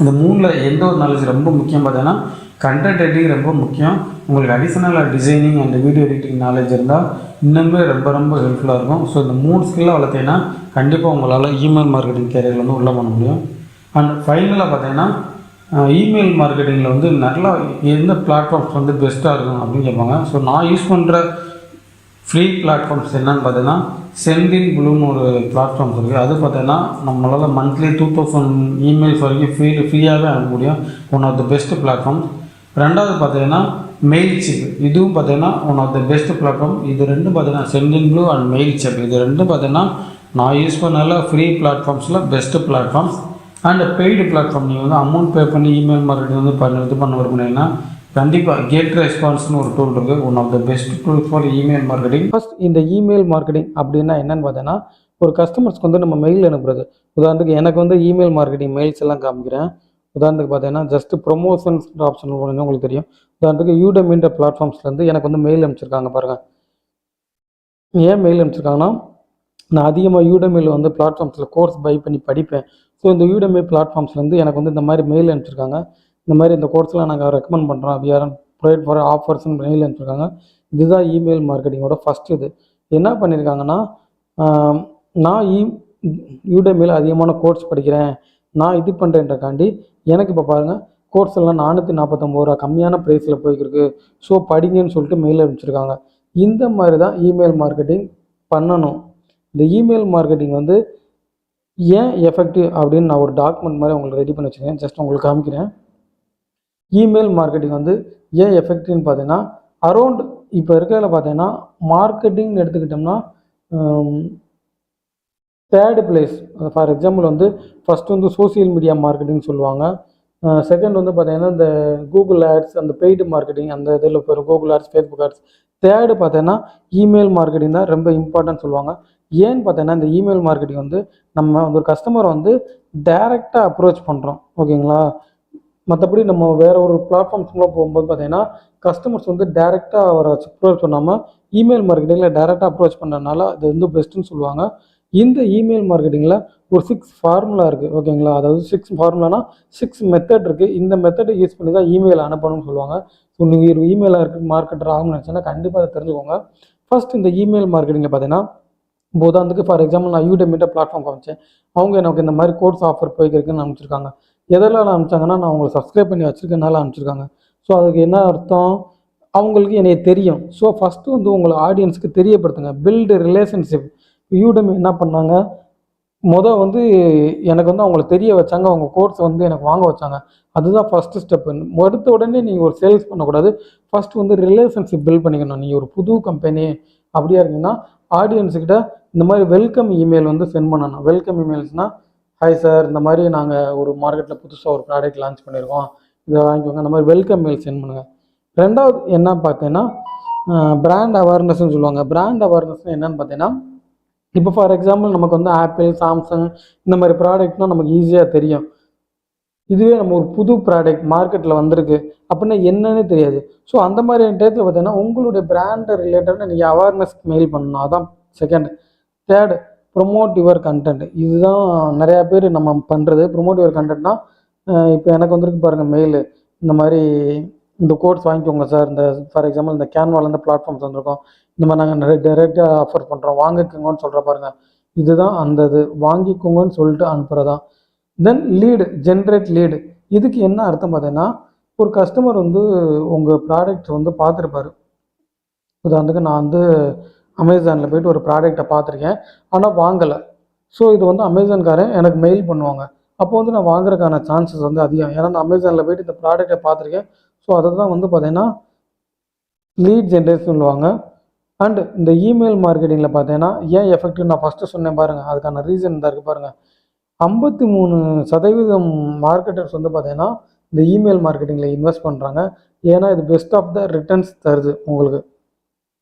A: இந்த மூணில் எந்த ஒரு நாலேஜ் ரொம்ப முக்கியம் பார்த்தீங்கன்னா கண்டென்ட் ரைட்டிங் ரொம்ப முக்கியம். உங்களுக்கு அடிஷனலாக designing and video editing knowledge இருந்தால் இன்னுமே ரொம்ப ஹெல்ப்ஃபுல்லாக இருக்கும். ஸோ இந்த 3 ஸ்கில்லாக வளர்த்தீங்கன்னா கண்டிப்பாக உங்களால் இமெயில் மார்க்கெட்டிங் கேரியரில் வந்து உள்ளே பண்ண முடியும். அண்ட் ஃபைனலாக பார்த்தீங்கன்னா இமெயில் மார்க்கெட்டிங்கில் வந்து நல்லா எந்த பிளாட்ஃபார்ம்ஸ் வந்து பெஸ்ட்டாக இருக்கும் அப்படின்னு கேட்பாங்க. ஸோ நான் யூஸ் பண்ணுற ஃப்ரீ பிளாட்ஃபார்ம்ஸ் என்னென்னு பார்த்தீங்கன்னா சென்டின் ப்ளூன்னு ஒரு பிளாட்ஃபார்ம்ஸ் இருக்குது. அது பார்த்தீங்கன்னா நம்மளால் மந்த்லி 2000 இமெயில்ஸ் வரைக்கும் ஃப்ரீயாகவே அனுப்ப முடியும். One of the best platform. ரெண்டாவது பார்த்தீங்கன்னா மெயில்ஷிப், இதுவும் பார்த்தீங்கன்னா one of the best platform. இது ரெண்டும் பார்த்தீங்கன்னா சென்டின் ப்ளூ அண்ட் மெயில்ஷிப், இது ரெண்டும் பார்த்தீங்கன்னா நான் யூஸ் பண்ணால ஃப்ரீ பிளாட்ஃபார்ம்ஸில் best platforms. And paid platform நீங்கள் வந்து அமௌண்ட் பே பண்ணி இமெயில் மார்க்கெட்டிங் வந்து இது பண்ண விரும்புனீங்கன்னா கண்டிப்பாக கெட் ரெஸ்பான்ஸ்னு ஒரு டூல் இருக்குது. One of the best tools for email marketing. First இந்த இமெயில் மார்க்கெட்டிங் அப்படின்னா என்னென்னு பார்த்தீங்கன்னா ஒரு கஸ்டமர்ஸ்க்கு வந்து நம்ம மெயில் அனுப்புறது. உதாரணத்துக்கு எனக்கு வந்து இமெயில் மார்க்கெட்டிங் மெயில்ஸ் எல்லாம் காமிக்கிறேன். உதாரணத்துக்கு பார்த்தீங்கன்னா ஜஸ்ட் ப்ரொமோஷன்ஸ் ஆப்ஷன் போனீங்கன்னா உங்களுக்கு தெரியும். உதாரணத்துக்கு யூடெமின்ற பிளாட்ஃபார்ம்ஸ்லேருந்து எனக்கு வந்து மெயில் அனுப்பிச்சிருக்காங்க பாருங்கள். ஏன் மெயில் அனுப்பிச்சிருக்காங்கன்னா நான் அதிகமாக யூடெமியில் வந்து பிளாட்ஃபார்ம்ஸில் கோர்ஸ் பை பண்ணி படிப்பேன். ஸோ இந்த யூடெமி பிளாட்ஃபார்ம்ஸ்லேருந்து எனக்கு வந்து இந்த மாதிரி மெயில் அனுப்பிச்சிருக்காங்க. இந்த மாதிரி இந்த கோர்ஸ்லாம் நாங்கள் ரெக்கமெண்ட் பண்ணுறோம், வி ஆர் ப்ரொவைட் ஃபார் ஆஃபர்ஸ்ன்னு மெயில் அனுப்பிச்சிருக்காங்க. இதுதான் இமெயில் மார்க்கெட்டிங்கோட ஃபஸ்ட்டு. இது என்ன பண்ணியிருக்காங்கன்னா நான் யூடெமியில் அதிகமான கோர்ஸ் படிக்கிறேன், நான் இது பண்ணுறேன்றக்காண்டி எனக்கு இப்போ பாருங்கள் கோர்ஸ் எல்லாம் 449 ரூபா கம்மியான ப்ரைஸில் போய்க்கிருக்கு. ஸோ படிங்கன்னு சொல்லிட்டு மெயில் அனுப்பிச்சிருக்காங்க. இந்த மாதிரி தான் இமெயில் மார்க்கெட்டிங் பண்ணணும். இந்த இமெயில் மார்க்கெட்டிங் வந்து ஏன் எஃபெக்டிவ் அப்படின்னு நான் ஒரு டாக்குமெண்ட் மாதிரி உங்களுக்கு ரெடி பண்ணி வச்சுருக்கேன். ஜஸ்ட் உங்களுக்கு காமிக்கிறேன். இமெயில் மார்க்கெட்டிங் வந்து ஏன் எஃபெக்டிவ்னு பார்த்தீங்கன்னா அரௌண்ட் இப்போ இருக்கிறதுல பார்த்தீங்கன்னா மார்க்கெட்டிங்னு எடுத்துக்கிட்டோம்னா
B: தேர்டு பிளேஸ். ஃபார் எக்ஸாம்பிள் வந்து ஃபஸ்ட்டு வந்து சோசியல் மீடியா மார்க்கெட்டிங் சொல்லுவாங்க. செகண்ட் வந்து பார்த்தீங்கன்னா இந்த கூகுள் ஆட்ஸ், அந்த பெய்டு மார்க்கெட்டிங் அந்த இதில் போகிற Google ads, Facebook ads. Third பார்த்தீங்கன்னா இமெயில் மார்க்கெட்டிங் தான் ரொம்ப இம்பார்ட்டன்ட் சொல்லுவாங்க. ஏன்னு பார்த்தீங்கன்னா இந்த இமெயில் மார்க்கெட்டிங் வந்து நம்ம வந்து ஒரு கஸ்டமரை வந்து டைரெக்டாக அப்ரோச் பண்ணுறோம், ஓகேங்களா. மற்றபடி நம்ம வேற ஒரு பிளாட்ஃபார்ம்ஸ்க்குலாம் போகும்போது பார்த்தீங்கன்னா கஸ்டமர்ஸ் வந்து டைரெக்டாக அவரை அப்ரோச் பண்ணாமல் இமெயில் மார்க்கெட்டிங்கில் டைரெக்டாக அப்ரோச் பண்ணுறதுனால அது வந்து பெஸ்ட்டுன்னு சொல்லுவாங்க. இந்த இமெயில் மார்க்கெட்டிங்கில் ஒரு 6 ஃபார்முலா இருக்குது, ஓகேங்களா. அதாவது 6 ஃபார்முலானா 6 மெத்தட் இருக்குது. இந்த மெத்தடை யூஸ் பண்ணி தான் இமெயில் அனுப்பணும்னு சொல்லுவாங்க. ஸோ நீங்கள் ஒரு இமெயிலாக இருக்குது மார்க்கெட்டர் ஆகணும்னு நினச்சோன்னா கண்டிப்பாக அதை தெரிஞ்சுக்கோங்க. ஃபர்ஸ்ட் இந்த இமெயில் மார்க்கெட்டிங்கில் பார்த்தீங்கன்னா இப்போ உதாரணத்துக்கு ஃபார் எக்ஸாம்பிள் நான் யூடெமிட்ட பிளாட்ஃபார்ம் காமிச்சேன். அவங்க எனக்கு இந்த மாதிரி கோர்ஸ் ஆஃபர் போய்க்கிருக்குன்னு அனுப்பிச்சிருக்காங்க. எதெல்லாம் அனுப்பிச்சாங்கன்னா நான் அவங்களை சப்ஸ்கிரைப் பண்ணி வச்சுருக்கனால அனுப்பிச்சிருக்காங்க. ஸோ அதுக்கு என்ன அர்த்தம், அவங்களுக்கு என்னைய தெரியும். ஸோ ஃபஸ்ட்டு வந்து உங்களை ஆடியன்ஸுக்கு தெரியப்படுத்துங்க, பில்டு ரிலேஷன்ஷிப். யூடெமி என்ன பண்ணாங்க, வந்து எனக்கு வந்து அவங்கள தெரிய வச்சாங்க, அவங்க கோர்ஸ் வந்து எனக்கு வாங்க வச்சாங்க. அதுதான் ஃபஸ்ட்டு ஸ்டெப்பு. எடுத்த உடனே நீங்கள் ஒரு சேல்ஸ் பண்ணக்கூடாது. ஃபஸ்ட்டு வந்து ரிலேஷன்ஷிப் பில்ட் பண்ணிக்கணும். நீங்கள் ஒரு புது கம்பெனி அப்படியா இருந்தீங்கன்னா ஆடியன்ஸுக்கிட்ட இந்த மாதிரி வெல்கம் இமெயில் வந்து சென்ட் பண்ணணும். வெல்கம் இமெயில்ஸ்னால், ஹாய் சார், இந்த மாதிரி நாங்கள் ஒரு மார்க்கெட்டில் புதுசாக ஒரு ப்ராடக்ட் லான்ச் பண்ணியிருக்கோம், இதை வாங்கிக்கோங்க, இந்த மாதிரி வெல்கம் மெயில் சென்ட் பண்ணுங்கள். ரெண்டாவது என்ன பார்த்தீங்கன்னா பிராண்ட் அவேர்னஸ்ன்னு சொல்லுவாங்க. பிராண்ட் அவேர்னஸ்னால் என்னென்னு பார்த்தீங்கன்னா, இப்போ ஃபார் எக்ஸாம்பிள் நமக்கு வந்து ஆப்பிள், சாம்சங் இந்த மாதிரி ப்ராடக்ட்னால் நமக்கு ஈஸியாக தெரியும். இதுவே நம்ம ஒரு புது ப்ராடக்ட் மார்க்கெட்டில் வந்திருக்கு அப்படின்னா என்னன்னே தெரியாது. ஸோ அந்த மாதிரி டயத்தில் பார்த்தீங்கன்னா உங்களுடைய பிராண்டை ரிலேட்டடாக நீங்கள் அவேர்னஸ் மெயில் பண்ணணும். அதான் second. Third, promote your content. இதுதான் நிறையா பேர் நம்ம பண்ணுறது. ப்ரொமோட் யுவர் கண்டென்ட்னா இப்போ எனக்கு வந்துருக்கு பாருங்கள் மெயிலு, இந்த மாதிரி இந்த கோர்ஸ் வாங்கிக்கோங்க சார், இந்த ஃபார் எக்ஸாம்பிள் இந்த கேன்வாலேருந்து பிளாட்ஃபார்ம்ஸ் வந்திருக்கோம், இந்த மாதிரி நாங்கள் டைரெக்டாக ஆஃபர் பண்ணுறோம், வாங்கிக்கோங்கன்னு சொல்கிற பாருங்கள். இதுதான் அந்த இது வாங்கிக்கோங்கன்னு சொல்லிட்டு அனுப்புகிறதான். தென் லீடு, ஜென்ரேட் லீடு. இதுக்கு என்ன அர்த்தம் பார்த்தீங்கன்னா, ஒரு கஸ்டமர் வந்து உங்கள் ப்ராடக்ட் வந்து பார்த்துருப்பாரு. உதாரணத்துக்கு நான் வந்து அமேசானில் போய்ட்டு ஒரு ப்ராடக்டை பார்த்துருக்கேன், ஆனால் வாங்கலை. ஸோ இது வந்து அமேசான்காரன் எனக்கு மெயில் பண்ணுவாங்க. அப்போ வந்து நான் வாங்குறதுக்கான சான்சஸ் வந்து அதிகம். ஏன்னா நான் அமேசானில் போய்ட்டு இந்த ப்ராடக்டை பார்த்துருக்கேன். ஸோ அதை தான் வந்து பார்த்தீங்கன்னா லீட் ஜென்ரேட் சொல்லுவாங்க. அண்டு இந்த இமெயில் மார்க்கெட்டிங்கில் பார்த்தீங்கன்னா ஏன் எஃபெக்டிவ் நான் ஃபஸ்ட்டு சொன்னேன் பாருங்கள், அதுக்கான ரீசன் தான் இருக்குது பாருங்கள். 53% மார்க்கெட்டர்ஸ் வந்து பார்த்தீங்கன்னா இந்த இமெயில் மார்க்கெட்டிங்கில் இன்வெஸ்ட் பண்ணுறாங்க. ஏன்னா இது பெஸ்ட் ஆஃப் த ரிட்டர்ன்ஸ் தருது உங்களுக்கு.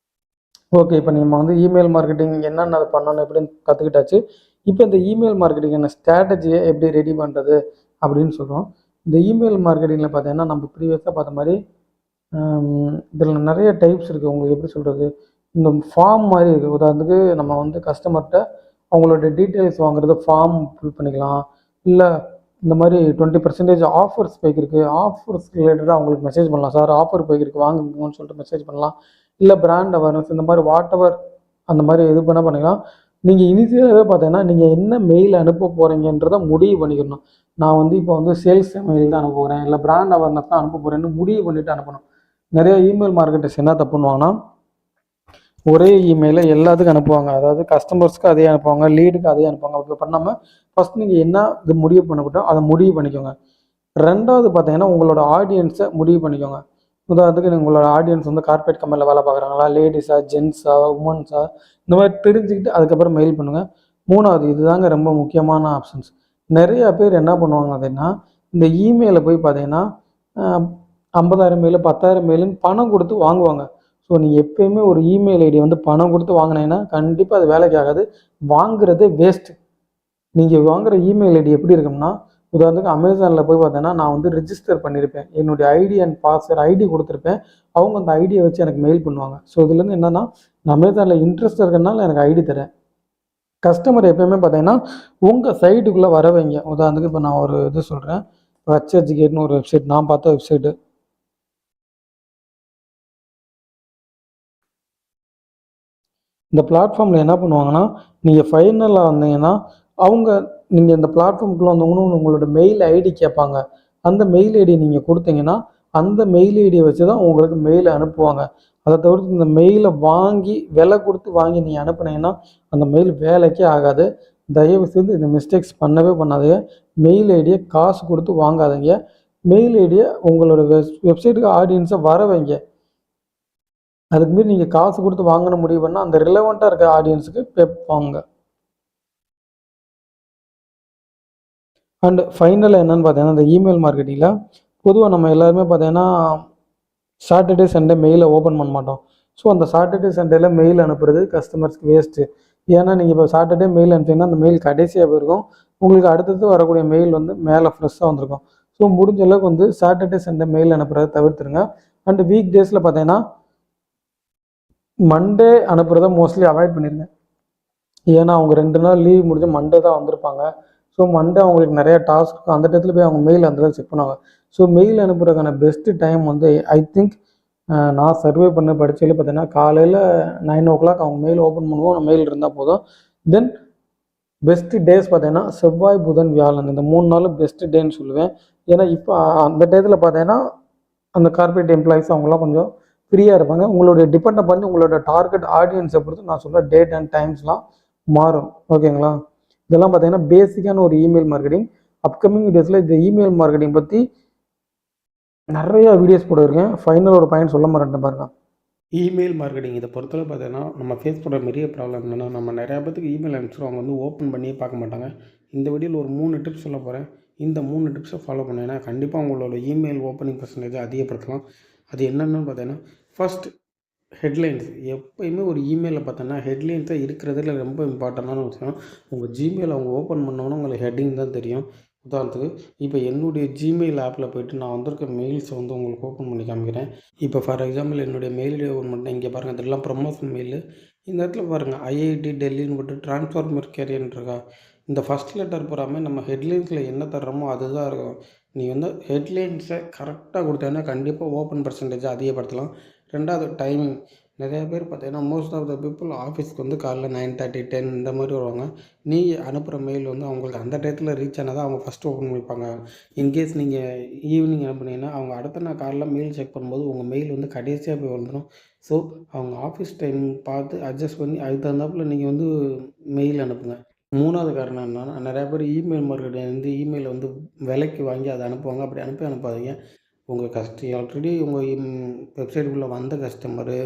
B: ஓகே, இப்போ நம்ம வந்து இமெயில் மார்க்கெட்டிங் என்னென்ன அதை பண்ணணும் எப்படின்னு கற்றுக்கிட்டாச்சு. இப்போ இந்த இமெயில் மார்க்கெட்டிங்கான ஸ்ட்ராட்டஜியை எப்படி ரெடி பண்ணுறது அப்படின்னு சொல்கிறோம். இந்த இமெயில் மார்க்கெட்டிங்கில் பார்த்தீங்கன்னா நம்ம ப்ரீவியஸாக பார்த்த மாதிரி இதில் நிறைய டைப்ஸ் இருக்குது. உங்களுக்கு எப்படி சொல்கிறது, இந்த ஃபார்ம் மாதிரி இருக்குது. உதாரணத்துக்கு நம்ம வந்து கஸ்டமர்கிட்ட அவங்களோட டீட்டெயில்ஸ் வாங்குறது ஃபார்ம் ஃபில் பண்ணிக்கலாம். இல்லை இந்த மாதிரி 20% ஆஃபர்ஸ் போய்க்கிருக்கு, ஆஃபர்ஸ் ரிலேட்டடாக அவங்களுக்கு மெசேஜ் பண்ணலாம். சார் ஆஃபர் போய்க்கிருக்கு வாங்குங்கன்னு சொல்லிட்டு மெசேஜ் பண்ணலாம். இல்லை பிராண்ட் அவேர்னஸ் இந்த மாதிரி வாட் எவர் அந்த மாதிரி இது பண்ண பண்ணிக்கலாம். நீங்கள் இனிஷியலாகவே பார்த்தீங்கன்னா நீங்கள் என்ன மெயில் அனுப்ப போகிறீங்கன்றதை முடிவு பண்ணிக்கணும். நான் வந்து இப்போ வந்து சேல்ஸ் மெயில் தான் அனுப்ப போகிறேன், இல்லை பிராண்ட் அவேர்னஸ் தான் அனுப்ப போகிறேன்னு முடிவு பண்ணிவிட்டு அனுப்பணும். நிறைய இமெயில் மார்க்கெட்டர்ஸ் என்ன தப்பு பண்ணுவாங்கன்னா ஒரே இமெயிலை எல்லாத்துக்கும் அனுப்புவாங்க. அதாவது கஸ்டமர்ஸ்க்கு அதே அனுப்புவாங்க, லீடுக்கு அதே அனுப்புவாங்க. அப்படி பண்ணாமல் ஃபஸ்ட் நீங்கள் என்ன இது முடிவு பண்ணக்கூட்டோம் அதை முடிவு பண்ணிக்கோங்க. ரெண்டாவது பார்த்தீங்கன்னா உங்களோட ஆடியன்ஸை முடிவு பண்ணிக்கோங்க. உதாரணத்துக்கு உங்களோட ஆடியன்ஸ் வந்து கார்பரேட் கம்பெனியில் வேலை பார்க்குறாங்களா, லேடிஸா, ஜென்ஸா, உமன்ஸா, இந்த மாதிரி தெரிஞ்சுக்கிட்டு அதுக்கப்புறம் மெயில் பண்ணுங்கள். மூணாவது, இதுதாங்க ரொம்ப முக்கியமான ஆப்ஷன்ஸ். நிறையா பேர் என்ன பண்ணுவாங்க அப்படின்னா இந்த இமெயிலை போய் பார்த்தீங்கன்னா 50,000 மெயில் 10,000 மெயிலுன்னு பணம் கொடுத்து வாங்குவாங்க. ஸோ நீங்கள் எப்போயுமே ஒரு இமெயில் ஐடி வந்து பணம் கொடுத்து வாங்கினீங்கன்னா கண்டிப்பாக அது வேலைக்கு ஆகாது, வாங்குறதே வேஸ்ட்டு. நீங்கள் வாங்குகிற இமெயில் ஐடி எப்படி இருக்கும்னா, உதாரணத்துக்கு அமேசானில் போய் பார்த்தீங்கன்னா நான் வந்து ரிஜிஸ்டர் பண்ணியிருப்பேன், என்னுடைய ஐடி அண்ட் பாஸ்வேர்ட் ஐடி கொடுத்துருப்பேன், அவங்க அந்த ஐடியை வச்சு எனக்கு மெயில் பண்ணுவாங்க. ஸோ இதுலேருந்து என்னென்னா நான் அமேசானில் இன்ட்ரெஸ்ட் இருக்கிறனால எனக்கு ஐடி தரேன். கஸ்டமர் எப்போயுமே பார்த்தீங்கன்னா உங்கள் சைட்டுக்குள்ளே வர வைங்க. உதாரணத்துக்கு இப்போ நான் ஒரு இது சொல்கிறேன், HRGate ஒரு வெப்சைட், நான் பார்த்த வெப்சைட்டு. இந்த பிளாட்ஃபார்மில் என்ன பண்ணுவாங்கன்னா நீங்கள் ஃபைனலாக வந்தீங்கன்னா நீங்கள் இந்த பிளாட்ஃபார்முக்குள்ளே வந்தவங்களும் உங்களோட மெயில் ஐடி கேட்பாங்க. அந்த மெயில் ஐடி நீங்கள் கொடுத்தீங்கன்னா அந்த மெயில் ஐடியை வச்சு தான் உங்களுக்கு மெயில் அனுப்புவாங்க. அதை தவிர்த்து இந்த மெயிலை வாங்கி விலை கொடுத்து வாங்கி நீங்கள் அனுப்புனீங்கன்னா அந்த மெயில் வேலைக்கே ஆகாது. தயவு செய்து இந்த மிஸ்டேக்ஸ் பண்ணவே பண்ணாதீங்க. மெயில் ஐடியை காசு கொடுத்து வாங்காதீங்க. மெயில் ஐடியை உங்களோட வெப்சைட்டுக்கு ஆடியன்ஸை வர வைங்க. அதுக்கு மீறி நீங்கள் காசு கொடுத்து வாங்கின முடிவு பண்ணால் அந்த ரிலவெண்ட்டாக இருக்க ஆடியன்ஸுக்கு பே வாங்க. அண்ட் ஃபைனலாக என்னென்னு பார்த்தீங்கன்னா இந்த இமெயில் மார்க்கெட்டிங்கில் பொதுவாக நம்ம எல்லாருமே பார்த்தீங்கன்னா சாட்டர்டே சண்டே மெயிலை ஓப்பன் பண்ண மாட்டோம். ஸோ அந்த சாட்டர்டே சண்டேல மெயில் அனுப்புறது கஸ்டமர்ஸ்க்கு வேஸ்ட்டு. ஏன்னா நீங்கள் இப்போ சாட்டர்டே மெயில் அனுப்பிச்சிங்கன்னா அந்த மெயில் கடைசியாக போயிருக்கும். உங்களுக்கு அடுத்தது வரக்கூடிய மெயில் வந்து மேலே ஃப்ரெஷ்ஷாக வந்திருக்கும். ஸோ முடிஞ்ச அளவுக்கு வந்து சாட்டர்டே சண்டே மெயில் அனுப்புறதை தவிர்த்துருங்க. அண்ட் வீக் டேஸில் பார்த்தீங்கன்னா மண்டே அனுப்புறதை மோஸ்ட்லி அவாய்ட் பண்ணிடுங்க. ஏன்னா அவங்க 2 நாள் லீவ் முடிஞ்சு மண்டே தான் வந்திருப்பாங்க. ஸோ மண்டே அவங்களுக்கு நிறைய டாஸ்க் அந்த டயத்தில் போய் அவங்க மெயில் அந்த செக் பண்ணுவாங்க. ஸோ மெயில் அனுப்புறதுக்கான பெஸ்ட்டு டைம் வந்து ஐ திங்க் நான் சர்வே பண்ண படிச்சதில் பார்த்தீங்கன்னா காலையில் 9 o'clock அவங்க மெயில் ஓப்பன் பண்ணுவோம். மெயில் இருந்தால் போதும். தென் பெஸ்ட்டு டேஸ் பார்த்தீங்கன்னா செவ்வாய், புதன், வியாழன் இந்த 3 நாளும் பெஸ்ட்டு டேன்னு சொல்லுவேன். ஏன்னா இப்போ அந்த டயத்தில் பார்த்தீங்கன்னா அந்த கார்பரேட் எம்ப்ளாயிஸ் அவங்களாம் கொஞ்சம் ஃப்ரீயாக இருப்பாங்க. உங்களுடைய டிபெண்ட் பண்ணி உங்களோட டார்கெட் ஆடியன்ஸை பொறுத்து நான் சொல்ல டேட் அண்ட் டைம்ஸ்லாம் மாறும். ஓகேங்களா? இதெல்லாம் பார்த்தீங்கன்னா பேசிக்கான ஒரு இமெயில் மார்க்கெட்டிங். அப்கமிங் வீடியோஸில் இந்த இமெயில் மார்க்கெட்டிங் பற்றி நிறையா வீடியோஸ் போட்டுருக்கேன். ஃபைனல் ஒரு பாயிண்ட் சொல்ல மாட்டேன் பாருங்க.
C: இமெயில் மார்க்கெட்டிங் இதை பொறுத்தவரை பார்த்தீங்கன்னா நம்ம ஃபேஸ் பண்ணுற பெரிய ப்ராப்ளம் என்னென்னா நம்ம நிறையா பேத்துக்கு இமெயில் அனுப்பிச்சிடும். அவங்க வந்து ஓப்பன் பண்ணியே பார்க்க மாட்டாங்க. இந்த வீடியோவில் ஒரு 3 டிப்ஸ் சொல்ல போகிறேன். இந்த 3 டிப்ஸை ஃபாலோ பண்ணிங்கன்னா கண்டிப்பாக உங்களோட இமெயில் ஓப்பனிங் பர்சன்டேஜ் அதிகப்படுத்தலாம். அது என்னென்னு பார்த்தீங்கன்னா ஃபர்ஸ்ட் ஹெட்லைன்ஸ். எப்போயுமே ஒரு இமெயிலில் பார்த்தோன்னா ஹெட்லைன்ஸை இருக்கிறதுல ரொம்ப இம்பார்ட்டண்டான விஷயம். உங்கள் ஜிமெயில் அவங்க ஓப்பன் பண்ணோன்னா உங்களுக்கு ஹெட்டிங் தான் தெரியும். உதாரணத்துக்கு இப்போ என்னுடைய ஜிமெயில் ஆப்பில் போய்ட்டு நான் வந்திருக்க மெயில்ஸை வந்து உங்களுக்கு ஓப்பன் பண்ணி காமிக்கிறேன். இப்போ ஃபார் எக்ஸாம்பிள் என்னுடைய மெயில் ஐடி ஓப்பன் பண்ணிட்டேன். இங்கே பாருங்கள், இதெல்லாம் ப்ரமோஷன் மெயில். இந்த இடத்துல பாருங்கள் ஐஐடி டெல்லின்னு போட்டு ட்ரான்ஸ்ஃபார்மர் கேரியர்னு இருக்கா. இந்த ஃபஸ்ட் லெட்டர் பூராமே நம்ம ஹெட்லைன்ஸில் என்ன தர்றோமோ அதுதான் இருக்கும். நீ வந்து ஹெட்லைன்ஸை கரெக்டாக கொடுத்தேன்னா கண்டிப்பாக ஓப்பன் பர்சன்டேஜை அதிகப்படுத்தலாம். 2வது டைமிங். நிறையா பேர் பார்த்தீங்கன்னா மோஸ்ட் ஆஃப் த பீப்புள் ஆஃபீஸ்க்கு வந்து காலைல 9:30 10 இந்த மாதிரி வருவாங்க. நீ அனுப்புகிற மெயில் வந்து அவங்களுக்கு அந்த டயத்தில் ரீச் ஆனால் தான் அவங்க ஃபஸ்ட்டு ஓப்பன் பண்ணிப்பாங்க. இன்கேஸ் நீங்கள் ஈவினிங் அனுப்புனீங்கன்னா அவங்க அடுத்த நாள் காலைல மெயில் செக் பண்ணும்போது உங்கள் மெயில் வந்து கடைசியாக போய் வந்துடும். ஸோ அவங்க ஆஃபீஸ் டைம் பார்த்து அட்ஜஸ்ட் பண்ணி அதுக்கு தகுந்தாப்புல நீங்கள் வந்து மெயில் அனுப்புங்க. 3வது காரணம் என்னன்னா, நிறையா பேர் இமெயில் மார்க்கெட்டிங் வந்து இமெயிலை வந்து விலைக்கு வாங்கி அதை அனுப்புவாங்க. அப்படி அனுப்பாதீங்க. உங்கள் ஆல்ரெடி உங்கள் வெப்சைட்டுக்குள்ளே வந்த கஸ்டமரு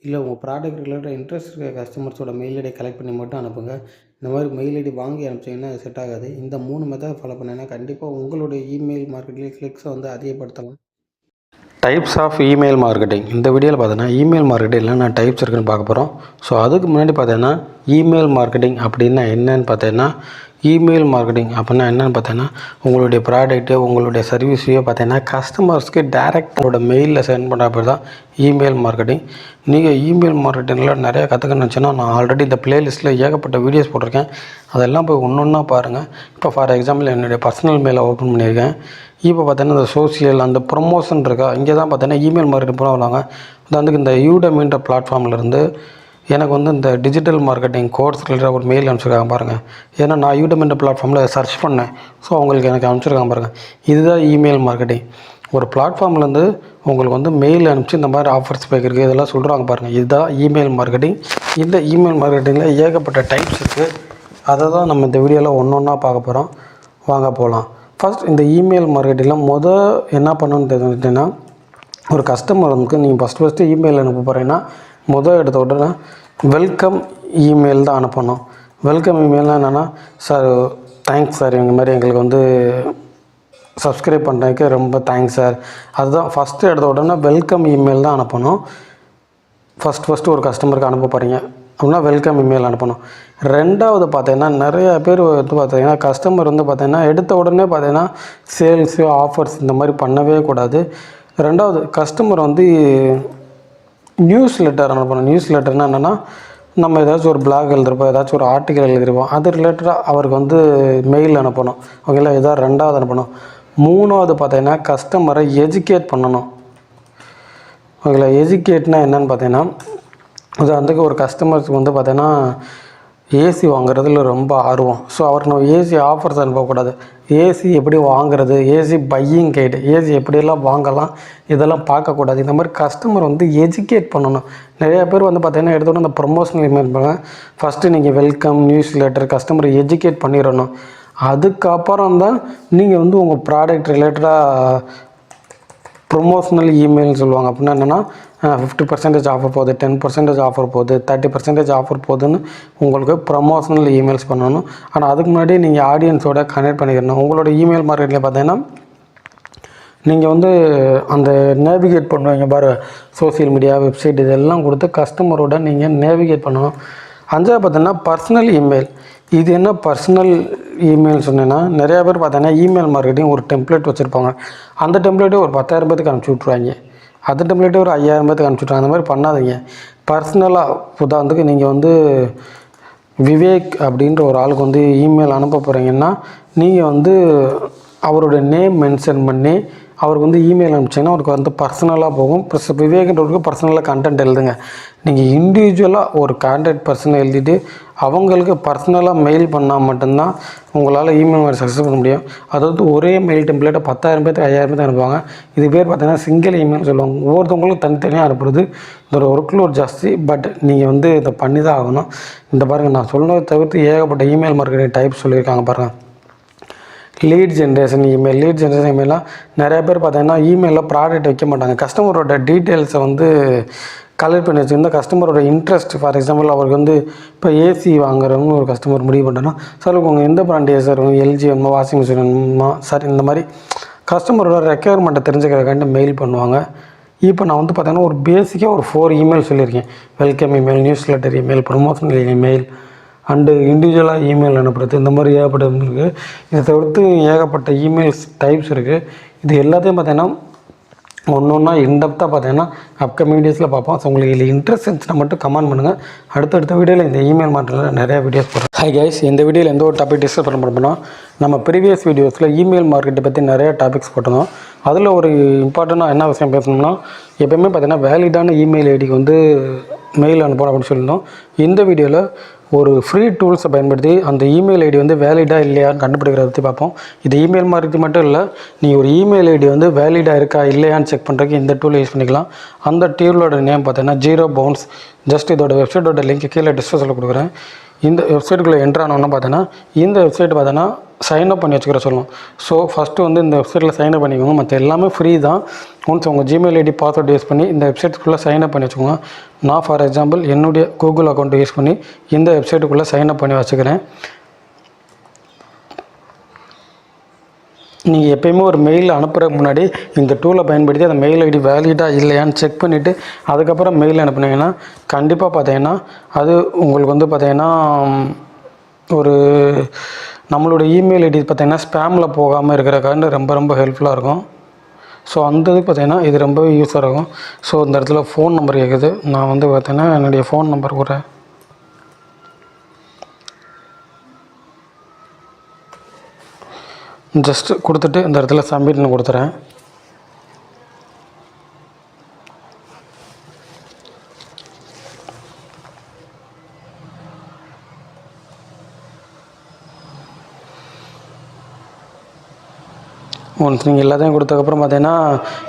C: இல்லை உங்கள் ப்ராடக்ட் ரிலேட்டட் இன்ட்ரெஸ்ட் இருக்க கஸ்டமர்ஸோட மெயில் ஐடி கலெக்ட் பண்ணி மட்டும் அனுப்புங்க. இந்த மாதிரி மெயில் ஐடி வாங்கி அனுப்பிச்சிங்கன்னா அது செட் ஆகாது. இந்த 3 மெத்தட் ஃபாலோ பண்ணிங்கன்னா கண்டிப்பாக உங்களுடைய இமெயில் மார்க்கெட்டில் கிளிக்ஸை வந்து அதிகப்படுத்தலாம்.
A: Types of email marketing. இந்த வீடியோவில் பார்த்தீங்கன்னா இமெயில் மார்க்கெட்டிங் என்னென்ன டைப்ஸ் இருக்குன்னு பார்க்க போகிறோம். ஸோ அதுக்கு முன்னாடி பார்த்தீங்கன்னா இமெயில் மார்க்கெட்டிங் அப்படின்னா என்னன்னு பார்த்தீங்கன்னா இமெயில் மார்க்கெட்டிங் அப்படின்னா என்னென்னு பார்த்தீங்கன்னா உங்களுடைய ப்ராடக்ட்டு உங்களுடைய சர்வீஸையோ பார்த்தீங்கன்னா கஸ்டமர்ஸ்க்கு டேரெக்டோட மெயிலில் சென்ட் பண்ணுற பேர் தான் இமெயில் மார்க்கெட்டிங். நீங்கள் இமெயில் மார்க்கெட்டிங்கில் நிறையா கற்றுக்கணுச்சுன்னா நான் ஆல்ரெடி இந்த ப்ளேலிஸ்ட்டில் ஏகப்பட்ட வீடியோஸ் போட்டிருக்கேன். அதெல்லாம் போய் ஒன்று ஒன்றா பாருங்கள். இப்போ ஃபார் எக்ஸாம்பிள் என்னுடைய பர்சனல் மெயிலை ஓப்பன் பண்ணியிருக்கேன். இப்போ பார்த்தீங்கன்னா இந்த சோசியல் அந்த ப்ரொமோஷன் இருக்கா, இங்கே தான் பார்த்தீங்கன்னா இமெயில் மார்க்கெட்டிங் பூரா வருவாங்க. உதாரணத்துக்கு இந்த யூடெமின்ற பிளாட்ஃபார்ம்லேருந்து எனக்கு வந்து இந்த டிஜிட்டல் மார்க்கெட்டிங் கோர்ஸ் ரிலேட்டட் ஒரு மெயில் அனுப்பிச்சிருக்காங்க பாருங்கள். ஏன்னா நான் யூடெமின்ற பிளாட்ஃபார்மில் சர்ச் பண்ணேன். ஸோ அவங்களுக்கு எனக்கு அனுப்பிச்சிருக்காங்க பாருங்கள். இதுதான் இமெயில் மார்க்கெட்டிங். ஒரு பிளாட்ஃபார்ம்லேருந்து உங்களுக்கு வந்து மெயில் அனுப்பிச்சு இந்த மாதிரி ஆஃபர்ஸ் பேக்கிருக்கு இதெல்லாம் சொல்கிறாங்க பாருங்கள். இதுதான் இமெயில் மார்க்கெட்டிங். இந்த இமெயில் மார்க்கெட்டிங்கில் ஏகப்பட்ட டைப்ஸ் இருக்குது. அதை தான் நம்ம இந்த வீடியோவில் ஒன்று ஒன்றா பார்க்க போகிறோம். வாங்க போகலாம். ஃபஸ்ட் இந்த இமெயில் மார்க்கெட்டிங்கில் என்ன பண்ணணும்னு தெரிஞ்சுக்கிட்டிங்கன்னா ஒரு கஸ்டமருக்கு நீங்கள் ஃபஸ்ட்டு இமெயில் அனுப்ப போகிறீங்கன்னா எடுத்த உடனே வெல்கம் இமெயில் தான் அனுப்பணும். வெல்கம் இமெயில்னால் என்னென்னா, சார் தேங்க்ஸ் சார், இந்த மாதிரி எங்களுக்கு வந்து சப்ஸ்கிரைப் பண்ணுறதுக்கு ரொம்ப தேங்க்ஸ் சார். அதுதான் ஃபஸ்ட்டு எடுத்த உடனே வெல்கம் இமெயில் தான் அனுப்பணும். ஃபஸ்ட்டு ஒரு கஸ்டமருக்கு அனுப்ப போகிறீங்க அப்படின்னா வெல்கம் இமெயில் அனுப்பணும். 2வது பார்த்தீங்கன்னா நிறையா பேர் வந்து பார்த்தீங்கன்னா கஸ்டமர் வந்து பார்த்தீங்கன்னா எடுத்த உடனே பார்த்தீங்கன்னா சேல்ஸு ஆஃபர்ஸ் இந்த மாதிரி பண்ணவே கூடாது. 2வது கஸ்டமர் வந்து நியூஸ் லெட்டர் அனுப்பணும். நியூஸ் லெட்டர்னால் என்னென்னா நம்ம ஏதாச்சும் ஒரு பிளாக் எழுதிருப்போம், ஏதாச்சும் ஒரு ஆர்டிக்கல் எழுதிருப்போம், அது ரிலேட்டடாக அவருக்கு வந்து மெயில் அனுப்பணும். ஓகேங்களா, இதான் 2வது அனுப்பணும். 3வது பார்த்தீங்கன்னா கஸ்டமரை எஜுகேட் பண்ணணும். ஓகேங்களா, எஜுகேட்னா என்னென்னு பார்த்தீங்கன்னா உதாரணத்துக்கு ஒரு கஸ்டமர்ஸுக்கு வந்து பார்த்தீங்கன்னா ஏசி வாங்குறதுல ரொம்ப ஆர்வம். ஸோ அவருக்கு நம்ம ஏசி ஆஃபர்ஸ் அனுப்பக்கூடாது. ஏசி எப்படி வாங்குறது, ஏசி பையிங் கைடு, ஏசி எப்படியெல்லாம் வாங்கலாம் இதெல்லாம் பார்க்கக்கூடாது. இந்த மாதிரி கஸ்டமர் வந்து எஜுகேட் பண்ணணும். நிறையா பேர் வந்து பார்த்தீங்கன்னா எடுத்தோன்னே அந்த ப்ரொமோஷனல் இமெயில் பண்ணுவாங்க. ஃபஸ்ட்டு நீங்கள் வெல்கம் நியூஸ் லெட்டர் கஸ்டமரை எஜுகேட் பண்ணிடணும். அதுக்கப்புறம் தான் நீங்கள் வந்து உங்கள் ப்ராடக்ட் ரிலேட்டடாக ப்ரொமோஷனல் இமெயில்னு சொல்லுவாங்க. அப்படின்னா என்னென்னா 50% ஆஃபர் போகுது, 10% ஆஃபர் போகுது, 30% ஆஃபர் போகுதுன்னு உங்களுக்கு ப்ரமோஷனல் இமெயில்ஸ் பண்ணணும். ஆனால் அதுக்கு முன்னாடி நீங்கள் ஆடியன்ஸோட கனெக்ட் பண்ணிக்கணும். உங்களோட இமெயில் மார்க்கெட்டில் பார்த்தீங்கன்னா நீங்கள் வந்து அந்த நேவிகேட் பண்ணுவீங்க பாரு, சோசியல் மீடியா, வெப்சைட் இதெல்லாம் கொடுத்து கஸ்டமரோட நீங்கள் நேவிகேட் பண்ணணும். 5வது பார்த்தீங்கன்னா பர்சனல் இமெயில். இது என்ன பர்சனல் இமெயில் சொன்னேன்னா, நிறையா பேர் பார்த்தீங்கன்னா இமெயில் மார்க்கெட்டிங் ஒரு டெம்ப்ளேட் வச்சுருப்பாங்க. அந்த டெம்ப்ளேட்டே ஒரு 10,000 பேருக்கு அனுப்பிச்சி விட்ருவாங்க. அந்த டெம்ப்ளேட்டே ஒரு 5,000 பேருக்கு அனுப்பிச்சி விட்ருவாங்க. அந்த மாதிரி பண்ணாதீங்க. பர்சனலாக உதாரணத்துக்கு நீங்கள் வந்து விவேக் அப்படின்ற ஒரு ஆளுக்கு வந்து இமெயில் அனுப்ப போகிறீங்கன்னா, நீங்கள் வந்து அவரோட நேம் மென்ஷன் பண்ணி அவருக்கு வந்து இமெயில் அனுப்பிச்சிங்கன்னா அவருக்கு வந்து பர்சனலாக போகும். ப்ளஸ் விவேக்ன்றவருக்கு பர்சனலாக கண்டென்ட் எழுதுங்க. நீங்கள் இண்டிவிஜுவலாக ஒரு கான்டாக்ட் பர்சனை எழுதிட்டு அவங்களுக்கு பர்சனலாக மெயில் பண்ணால் மட்டும்தான் உங்களால் இமெயில் மாதிரி சக்ஸஸ் பண்ண முடியும். அதாவது ஒரே மெயில் டெம்ப்ளேட்டை 10,000 பேருக்கு 5,000 பேருக்கு அனுப்புவாங்க. இது பேர் பார்த்தீங்கன்னா சிங்கிள் இமெயில் சொல்லுவாங்க. ஒவ்வொருத்தவங்களுக்கும் தனித்தனியாக அனுப்புறது இதோட ஒர்க்லோட் ஜாஸ்தி. பட் நீங்கள் வந்து இதை பண்ணி தான் ஆகணும். இந்த பாருங்கள், நான் சொன்னதை தவிர்த்து ஏகப்பட்ட இமெயில் மார்க்கெட்டிங் டைப் சொல்லியிருக்காங்க பாருங்கள். லீட் ஜென்ரேஷன் இமெயிலாம் நிறையா பேர் பார்த்தீங்கன்னா இமெயிலில் ப்ராடக்ட் வைக்க மாட்டாங்க. கஸ்டமரோட டீட்டெயில்ஸை வந்து கலெக்ட் பண்ணி வச்சுருந்தா கஸ்டமரோட இன்ட்ரெஸ்ட். ஃபார் எக்ஸாம்பிள் அவருக்கு வந்து இப்போ ஏசி வாங்குறவங்க ஒரு கஸ்டமர் முடிவு பண்ணுறோன்னா, சார் உங்கள் எந்த பிராண்ட் ஏசி சார் வேணும், எல்ஜி வேணுமா, வாஷிங் மிஷின் வேணுமா சார், இந்த மாதிரி கஸ்டமரோட ரெக்குயர்மெண்ட்டை தெரிஞ்சுக்கிறக்காண்டி மெயில் பண்ணுவாங்க. இப்போ நான் வந்து பார்த்தீங்கன்னா ஒரு பேசிக்காக ஒரு 4 இமெயில் சொல்லியிருக்கேன். Welcome email, news letter email, promotional email and இண்டிவிஜுவலாக இமெயில் அனுப்புறது. இந்த மாதிரி ஏகப்பட்ட இருக்குது. இதை தவிர்த்து ஏகப்பட்ட இமெயில்ஸ் டைப்ஸ் இருக்குது. இது எல்லாத்தையும் பார்த்தீங்கன்னா ஒன்றா இன்டெப்த்தாக பார்த்தீங்கன்னா அப்கமிங் டேஸில் பார்ப்போம். ஸோ உங்களுக்கு இதில் இன்ட்ரெஸ்ட் இருந்துச்சுன்னா மட்டும் கமெண்ட் பண்ணுங்கள். அடுத்தடுத்த வீடியோவில் இந்த இமெயில் மார்க்கெட்டில் நிறையா வீடியோஸ் போடுறோம். ஹை கைஸ், இந்த வீடியோவில் எந்த ஒரு டாபிக் டிஸ்கஸ் பண்ண போனால் நம்ம ப்ரீவியஸ் வீடியோஸில் இமெயில் மார்க்கெட்டை பற்றி நிறையா டாபிக்ஸ் போட்டிருந்தோம். அதில் ஒரு இம்பார்ட்டண்ட்டாக என்ன விஷயம் பேசணும்னா, எப்போயுமே பார்த்தீங்கன்னா வேலிடான இமெயில் ஐடிக்கு வந்து மெயில் அனுப்பணும் அப்படின்னு சொல்லியிருந்தோம். இந்த வீடியோவில் ஒரு ஃப்ரீ டூல்ஸை பயன்படுத்தி அந்த இமெயில் ஐடி வந்து வேலிடாக இல்லையான்னு கண்டுபிடிக்கிறத பற்றி பார்ப்போம். இது இமெயில் மார்க்கெட்டிங் மட்டும் இல்லை, நீங்கள் ஒரு இமெயில் ஐடி வந்து வேலிடாக இருக்கா இல்லையான்னு செக் பண்ணுறதுக்கு இந்த டூலை யூஸ் பண்ணிக்கலாம். அந்த டூலோட நேம் பார்த்தீங்கன்னா ஜீரோ பவுன்ஸ். ஜஸ்ட் இதோட வெப்சைட்டோட லிங்க் கீழே டிஸ்கிரிப்ஷனில் கொடுக்குறேன். இந்த வெப்சைட்டுக்குள்ளே என்ட்ரு ஆனோன்னா பார்த்தீங்கன்னா இந்த வெப்சைட் பார்த்தீங்கன்னா சைன்அப் பண்ணி வச்சுக்கிற சொல்லணும். ஸோ ஃபஸ்ட்டு வந்து இந்த வெப்சைட்டில் சைன்அப் பண்ணிக்கோங்க. மற்ற எல்லாமே ஃப்ரீ தான். ஒன்ஸ் உங்கள் ஜிமெயில் ஐடி பாஸ்வேர்டு யூஸ் பண்ணி இந்த வெப்சைட்டுக்குள்ளே சைன்அப் பண்ணி வச்சுக்கோங்க. நான் ஃபார் எக்ஸாம்பிள் என்னுடைய கூகுள் அக்கௌண்ட்டை யூஸ் பண்ணி இந்த வெப்சைட்டுக்குள்ளே சைன்அப் பண்ணி வச்சுக்கிறேன். நீங்கள் எப்போயுமே ஒரு மெயில் அனுப்புகிறதுக்கு முன்னாடி இந்த டூலை பயன்படுத்தி அந்த மெயில் ஐடி வேலிடாக இல்லையான்னு செக் பண்ணிவிட்டு அதுக்கப்புறம் மெயில் அனுப்புனீங்கன்னா கண்டிப்பாக பார்த்தீங்கன்னா அது உங்களுக்கு வந்து பார்த்தீங்கன்னா ஒரு நம்மளோட இமெயில் ஐடி பார்த்திங்கன்னா ஸ்பேமில் போகாமல் இருக்கிறக்காண்டு ரொம்ப ஹெல்ப்ஃபுல்லாக இருக்கும். ஸோ அந்த இதுக்கு பார்த்திங்கன்னா இது ரொம்பவே யூஸாக இருக்கும். ஸோ இந்த இடத்துல ஃபோன் நம்பர் கேட்குது. நான் வந்து பார்த்திங்கன்னா என்னுடைய ஃபோன் நம்பர் கூட ஜஸ்ட்டு கொடுத்துட்டு இந்த இடத்துல சப்மிட்னு கொடுத்துறேன். ஒன்ஸ் நீங்கள் எல்லாத்தையும் கொடுத்ததுக்கப்புறம் பார்த்தீங்கன்னா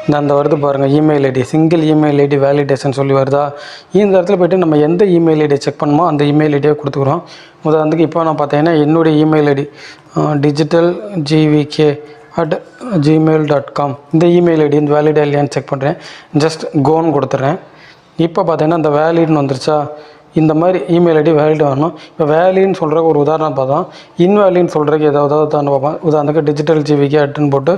A: இந்த வருது பாருங்கள் email ID, single email ID validation சொல்லி வருதா. இந்த இடத்துல போய்ட்டு நம்ம எந்த இமெயில் ஐடியை செக் பண்ணுமோ அந்த இமெயில் ஐடியை கொடுத்துக்குறோம். உதாரணத்துக்கு இப்போ நான் பார்த்தீங்கன்னா என்னுடைய இமெயில் ஐடி digitalgvk@gmail.com இந்த இமெயில் ஐடி இந்த வேலிடா இல்லையான்னு செக் பண்ணுறேன். ஜஸ்ட் கோன்னு கொடுத்துட்றேன். இப்போ பார்த்தீங்கன்னா இந்த வேலிட்னு வந்துருச்சா. இந்த மாதிரி இமெயில் ஐடி வேலிட் வரணும். இப்போ வேலின்னு சொல்கிறக்கு ஒரு உதாரணம் பார்த்தோம். இன்வேலின்னு சொல்கிறதுக்கு ஏதாவது தான் பார்ப்போம். உதாரணத்துக்கு டிஜிட்டல் ஜிவிக்கு அட்டுன்னு போட்டு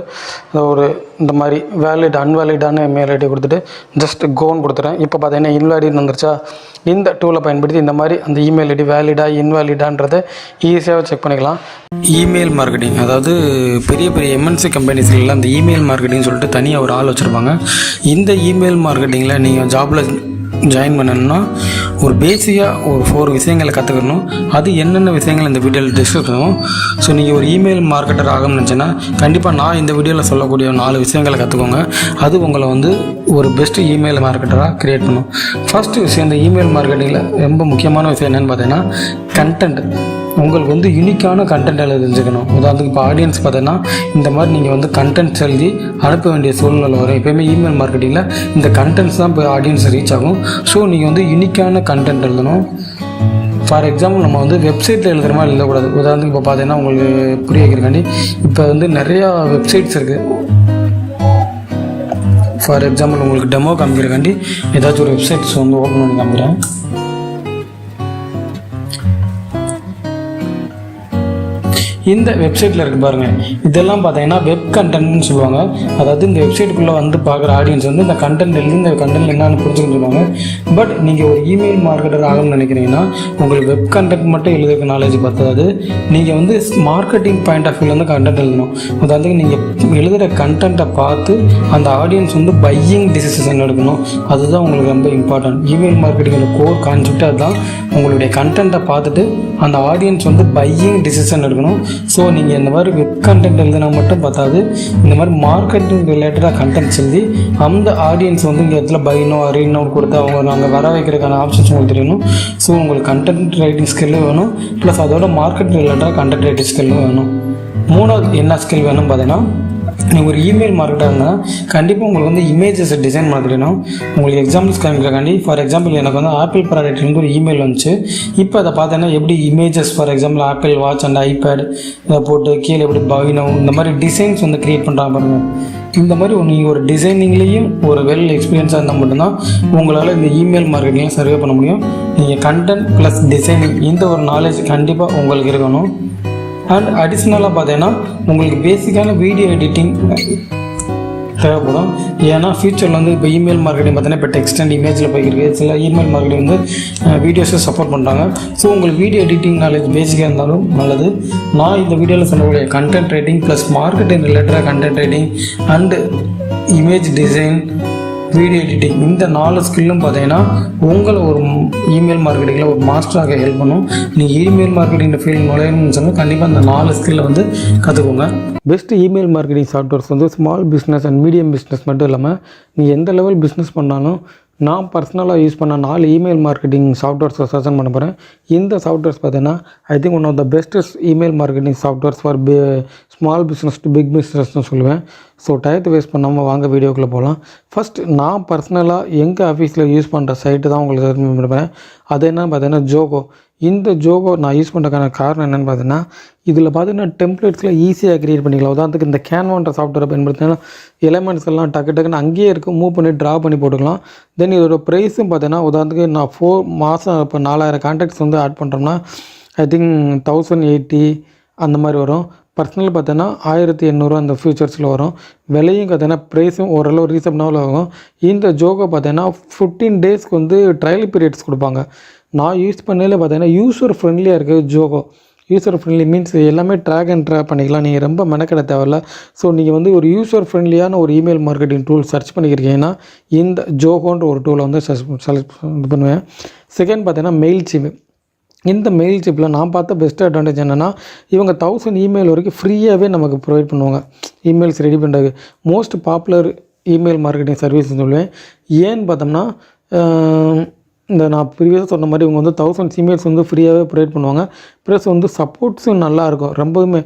A: ஒரு இந்த மாதிரி வேலிட் அன்வேலிடான இமெயில் ஐடி கொடுத்துட்டு ஜஸ்ட் கோன்னு கொடுத்துறேன். இப்போ பார்த்தீங்கன்னா இன்வேலிட்னு வந்துருச்சா. இந்த டூலை பயன்படுத்தி இந்த மாதிரி அந்த இமெயில் ஐடி வேலிடா இன்வேலிடான்றதை ஈஸியாக செக் பண்ணிக்கலாம். இமெயில் மார்க்கெட்டிங், அதாவது பெரிய எம்என்சி கம்பெனிஸ்ல அந்த இமெயில் மார்க்கெட்டிங் சொல்லிட்டு தனியாக ஒரு ஆள் வச்சுருப்பாங்க. இந்த இமெயில் மார்க்கெட்டிங்கில் நீங்கள் ஜாபில் ஜாயின் பண்ணணும்னா ஒரு பேசிக்காக ஒரு 4 விஷயங்களை கற்றுக்கணும். அது என்னென்ன விஷயங்கள் இந்த வீடியோவில் டிஸ்கஸ் பண்ணுவோம். ஸோ நீங்கள் ஒரு இமெயில் மார்க்கெட்டர் ஆகணும்னு நினச்சின்னா கண்டிப்பாக நான் இந்த வீடியோவில் சொல்லக்கூடிய 4 விஷயங்களை கற்றுக்கோங்க. அது உங்களை வந்து ஒரு பெஸ்ட்டு இமெயில் மார்க்கெட்டராக க்ரியேட் பண்ணும். ஃபஸ்ட்டு விஷயம், இந்த இமெயில் மார்க்கெட்டிங்கில் ரொம்ப முக்கியமான விஷயம் என்னென்னு பார்த்தீங்கன்னா கண்டென்ட். உங்களுக்கு வந்து யூனிக்கான கண்டென்ட் எழுதி தெரிஞ்சுக்கணும். உதாரணத்துக்கு இப்போ ஆடியன்ஸ் பார்த்தீங்கன்னா இந்த மாதிரி நீங்கள் வந்து கண்டென்ட்ஸ் எழுதி அனுப்ப வேண்டிய சூழ்நிலை வரும். எப்போயுமே இமெயில் மார்க்கெட்டிங்கில் இந்த கண்டென்ட்ஸ் தான் இப்போ ஆடியன்ஸ் ரீச் ஆகும். ஸோ நீங்கள் வந்து யூனிக்கான கண்டென்ட் எழுதணும். ஃபார் எக்ஸாம்பிள் நம்ம வந்து வெப்சைட்டில் எழுதுகிற மாதிரி எழுதக்கூடாது. உதாரணத்துக்கு இப்போ பார்த்தீங்கன்னா உங்களுக்கு புரிய வைக்கிறக்காண்டி இப்போ வந்து நிறையா வெப்சைட்ஸ் இருக்குது.
B: ஃபார் எக்ஸாம்பிள் உங்களுக்கு டெமோ காமிக்கிறக்காண்டி ஏதாச்சும் ஒரு வெப்சைட்ஸ் வந்து ஓப்பன் பண்ணி காமிக்கிறேன். இந்த வெப்சைட்டில் இருக்குது பாருங்கள், இதெல்லாம் பார்த்தீங்கன்னா வெப் கண்டென்ட்னு சொல்லுவாங்க. அதாவது இந்த வெப்சைட்டுக்குள்ளே வந்து பார்க்குற ஆடியன்ஸ் வந்து இந்த கண்டென்ட் எழுதி இந்த கண்டென்ட் என்னன்னு புரிஞ்சுக்கன்னு சொல்லுவாங்க. பட் நீங்கள் ஒரு இமெயில் மார்க்கெட்டர் ஆகணும்னு நினைக்கிறீங்கன்னா உங்களுக்கு வெப் கண்டென்ட் மட்டும் எழுதுறதுக்கு நாலேஜ் பார்த்தாது. நீங்கள் வந்து மார்க்கெட்டிங் பாயிண்ட் ஆஃப் வியூலேருந்து கண்டென்ட் எழுதணும். அதாவது நீங்கள் எழுதுகிற கண்டென்ட்டை பார்த்து அந்த ஆடியன்ஸ் வந்து பையிங் டிசிஷன் எடுக்கணும். அதுதான் உங்களுக்கு ரொம்ப இம்பார்ட்டன்ட். இமெயில் மார்க்கெட்டிங்கோட கோர் கான்செப்ட் அதுதான். உங்களுடைய கண்டென்ட்டை பார்த்துட்டு அந்த ஆடியன்ஸ் வந்து பையிங் டிசிஷன் எடுக்கணும். ஸோ நீங்கள் இந்த மாதிரி வெப் கண்டென்ட் எழுதினா மட்டும் பார்த்தாது, இந்த மாதிரி மார்க்கெட்டிங் ரிலேட்டடாக கண்டென்ட்ஸ் எழுதி அந்த ஆடியன்ஸ் வந்து இந்த இடத்துல பைனோ அரீனோ கொடுத்து அவங்க நாங்கள் வர வைக்கிறதுக்கான ஆப்ஷன்ஸ் உங்களுக்கு தெரியணும். ஸோ உங்களுக்கு கண்டென்ட் ரைட்டிங் ஸ்கில்லும் வேணும், ப்ளஸ் அதோட மார்க்கெட் ரிலேட்டடாக கண்டென்ட் ரைட்டிங் ஸ்கில்லும் வேணும். மூணாவது என்ன ஸ்கில் வேணும் பார்த்தீங்கன்னா, நீங்கள் ஒரு இமெயில் மார்க்கெட்டாக இருந்தால் கண்டிப்பாக உங்களுக்கு வந்து இமேஜஸ் டிசைன் பண்ண தெரியணும். உங்களுக்கு எக்ஸாம்பிள்ஸ் காமிக்கிறக்காண்டி ஃபார் எக்ஸாம்பிள் எனக்கு வந்து ஆப்பிள் ப்ராடக்ட்லேருந்து ஒரு இமெயில் வந்துச்சு. இப்போ அதை பார்த்தீங்கன்னா எப்படி images for example apple watch and iPad இதை போட்டு கீழே எப்படி பைனோ இந்த மாதிரி டிசைன்ஸ் வந்து க்ரியேட் பண்ணுறாங்க பாருங்கள். இந்த மாதிரி நீங்கள் ஒரு டிசைனிங்லேயும் ஒரு வெல் எக்ஸ்பீரியன்ஸாக இருந்தால் மட்டும்தான் உங்களால் இந்த இமெயில் மார்க்கெட்டிங்லாம் சர்வே பண்ண முடியும். நீங்கள் கண்டென்ட் ப்ளஸ் டிசைனிங் இந்த ஒரு நாலேஜ் கண்டிப்பாக உங்களுக்கு இருக்கணும். அண்ட் அடிஷ்னலாக பார்த்தீங்கன்னா உங்களுக்கு பேசிக்கான வீடியோ எடிட்டிங் தேவைப்படும். ஏன்னா ஃபியூச்சரில் வந்து இப்போ இமெயில் மார்க்கெட்டிங் பார்த்தீங்கன்னா இப்போ டெக்ஸ்ட் அண்ட் இமேஜில் போய்க்கிருக்கு. சில இமெயில் மார்க்கெட்டிங் வந்து வீடியோஸை சப்போர்ட் பண்ணுறாங்க. ஸோ உங்களுக்கு வீடியோ எடிட்டிங் நாலேஜ் பேசிக்காக இருந்தாலும் நல்லது. நான் இந்த வீடியோவில் சொல்லக்கூடிய கண்டென்ட் ரைட்டிங் ப்ளஸ் மார்க்கெட்டிங் ரிலேட்டடாக content writing and image design video editing இந்த 4 ஸ்கில்லும் பார்த்தீங்கன்னா உங்களை ஒரு இமெயில் மார்க்கெட்டிங்கில் ஒரு மாஸ்டராக ஹெல்ப் பண்ணும். நீங்கள் இமெயில் மார்க்கெட்டிங் ஃபீல்டு நுழையணும்னு சொன்னால் கண்டிப்பாக அந்த 4 ஸ்கில்லை வந்து கற்றுக்கோங்க. பெஸ்ட் இமெயில் மார்க்கெட்டிங் சாஃப்ட்வேர்ஸ் வந்து small business and medium business மட்டும் இல்லாமல் நீங்கள் எந்த லெவல் பிஸ்னஸ் பண்ணாலும் நான் பர்சனலாக யூஸ் பண்ண 4 இமெயில் மார்க்கெட்டிங் சாஃப்ட்வேர்ஸை சஜன் பண்ண போகிறேன். இந்த சாஃப்ட்வேர்ஸ் பார்த்தீங்கன்னா I think one of the bestest email marketing softwares for small business to big பிஸ்னஸ்னு சொல்லுவேன். ஸோ டயத்தை வேஸ்ட் பண்ணாமல் வாங்க வீடியோக்குள்ளே போகலாம். ஃபஸ்ட் நான் பர்சனலாக எங்கள் ஆஃபீஸில் யூஸ் பண்ணுற சைட்டு தான் உங்களுக்கு சஜன் பண்ணுறேன். அது என்னென்னு பார்த்தீங்கன்னா ஜோகோ. இந்த ஜோகோ நான் யூஸ் பண்ணுறதுக்கான காரணம் என்னென்னு பார்த்தீங்கன்னா, இதில் பார்த்தீங்கன்னா டெம்ப்ளேட்ஸில் ஈஸியாக க்ரியேட் பண்ணிக்கலாம். உதாரணத்துக்கு இந்த கேன்வான்ற சாஃப்ட்வேரை பயன்படுத்தினா எலமெண்ட்ஸ் எல்லாம் டக்குன்னு அங்கேயே இருக்கும், மூவ் பண்ணி ட்ரா பண்ணி போட்டுக்கலாம். தென் இதோட ப்ரைஸும் பார்த்தீங்கன்னா உதாரணத்துக்கு நான் 4 மாதம் இப்போ 4000 கான்டாக்ட்ஸ் வந்து ஆட் பண்ணுறோம்னா ஐ திங்க் 1080 அந்த மாதிரி வரும். பர்சனல் பார்த்தீங்கன்னா 1800 அந்த ஃபியூச்சர்ஸில் வரும். விலையும் பார்த்தீங்கன்னா ப்ரைஸும் ஓரளவு ரீசனபிளாக ஆகும். இந்த ஜோகோ பார்த்தீங்கன்னா 15 டேஸ்க்கு வந்து ட்ரையல் பீரியட்ஸ் கொடுப்பாங்க. நான் யூஸ் பண்ணதில் பார்த்தீங்கன்னா யூஸர் ஃப்ரெண்ட்லியாக இருக்குது ஜோகோ. யூஸர் ஃப்ரெண்ட்லி மீன்ஸ் எல்லாமே ட்ராக் அண்ட் ட்ராப் பண்ணிக்கலாம். நீங்கள் ரொம்ப மெனக்கெட தேவையில்ல. ஸோ நீங்கள் வந்து ஒரு யூஸர் ஃப்ரெண்ட்லியான ஒரு இமெயில் மார்க்கெட்டிங் டூல் சர்ச் பண்ணிக்கிறீங்கன்னா இந்த ஜோகோன்ற ஒரு டூலை வந்து செலக்ட் பண்ணுவேன். செகண்ட் பார்த்தீங்கன்னா மெயில்சிப். இந்த மெயில்சிப்பில் நான் பார்த்த பெஸ்ட் அட்வான்டேஜ் என்னென்னா, இவங்க 1000 இமெயில் வரைக்கும் ஃப்ரீயாகவே நமக்கு ப்ரொவைட் பண்ணுவாங்க. இமெயில்ஸ் ரெடி பண்ணுறது மோஸ்ட் பாப்புலர் இமெயில் மார்க்கெட்டிங் சர்வீஸ்னு சொல்லுவேன். ஏன்னு பார்த்தோம்னா இந்த நான் ப்ரீவியஸாக சொன்ன மாதிரி இவங்க வந்து 1000 இமெயில்ஸ் வந்து ஃப்ரீயாகவே ப்ரொவைட் பண்ணுவாங்க. ப்ளஸ் வந்து சப்போர்ட்ஸும் நல்லாயிருக்கும். ரொம்பவுமே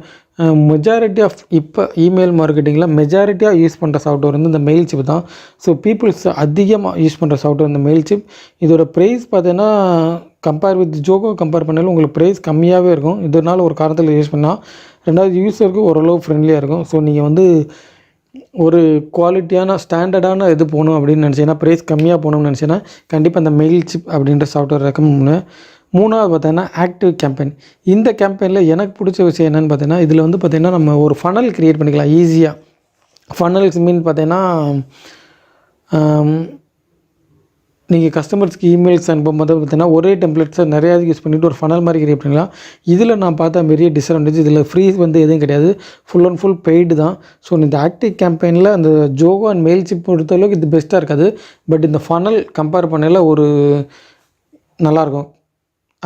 B: மெஜாரிட்டி ஆஃப் இப்போ இமெயில் மார்க்கெட்டிங்கில் மெஜாரிட்டியாக யூஸ் பண்ணுற சாஃப்ட்வேர் வந்து இந்த மெயில்சிப் தான். ஸோ பீப்புள்ஸ் அதிகமாக யூஸ் பண்ணுற சாஃப்ட்வேர் இந்த மெயில்சிப். இதோட ப்ரைஸ் பார்த்தீங்கன்னா கம்பேர் வித் ஜோகோ கம்பேர் பண்ணாலும் உங்களுக்கு ப்ரைஸ் கம்மியாகவே இருக்கும். இதனால் ஒரு காரணத்தில் யூஸ் பண்ணால், ரெண்டாவது யூஸருக்கு ஓரளவு ஃப்ரெண்ட்லியாக இருக்கும். ஸோ நீங்கள் வந்து ஒரு குவாலிட்டியான ஸ்டாண்டர்டான இது போகணும் அப்படின்னு நினச்சிங்கன்னா, ப்ரைஸ் கம்மியாக போகணும்னு நினச்சிங்கன்னா கண்டிப்பாக இந்த மெயில்சிப் அப்படின்ற சாஃப்ட்வேர் ரெக்கமெண்ட் பண்ணுவேன். மூணாவது பார்த்தீங்கன்னா ஆக்டிவ் கேம்பெயின். இந்த கேம்பெயினில் எனக்கு பிடிச்ச விஷயம் என்னென்னு பார்த்தீங்கன்னா, இதில் வந்து பார்த்திங்கன்னா நம்ம ஒரு ஃபனல் க்ரியேட் பண்ணிக்கலாம் ஈஸியாக. ஃபனல்ஸ் மீன் பார்த்தீங்கன்னா நீங்கள் கஸ்டமர்ஸ்க்கு இமெயில்ஸ் அனுப்பும்போது பார்த்தீங்கன்னா ஒரே டெம்ப்ளேட்ஸை நிறையா யூஸ் பண்ணிவிட்டு ஒரு ஃபனல் மாதிரி க்ரியேட் பண்ணிக்கலாம். இதில் நான் பார்த்த பெரிய டிஸ்அட்வான்டேஜ், இதில் ஃப்ரீஸ் வந்து எதுவும் கிடையாது, ஃபுல் அண்ட் ஃபுல் பெய்டு தான். ஸோ இந்த ஆக்டிவ் கேம்பெயினில் அந்த ஜோகோ அண்ட் மெயில்சிப் பொறுத்தளவுக்கு இது பெஸ்ட்டாக இருக்காது. பட் இந்த ஃபனல் கம்பேர் பண்ணல ஒரு நல்லாயிருக்கும்.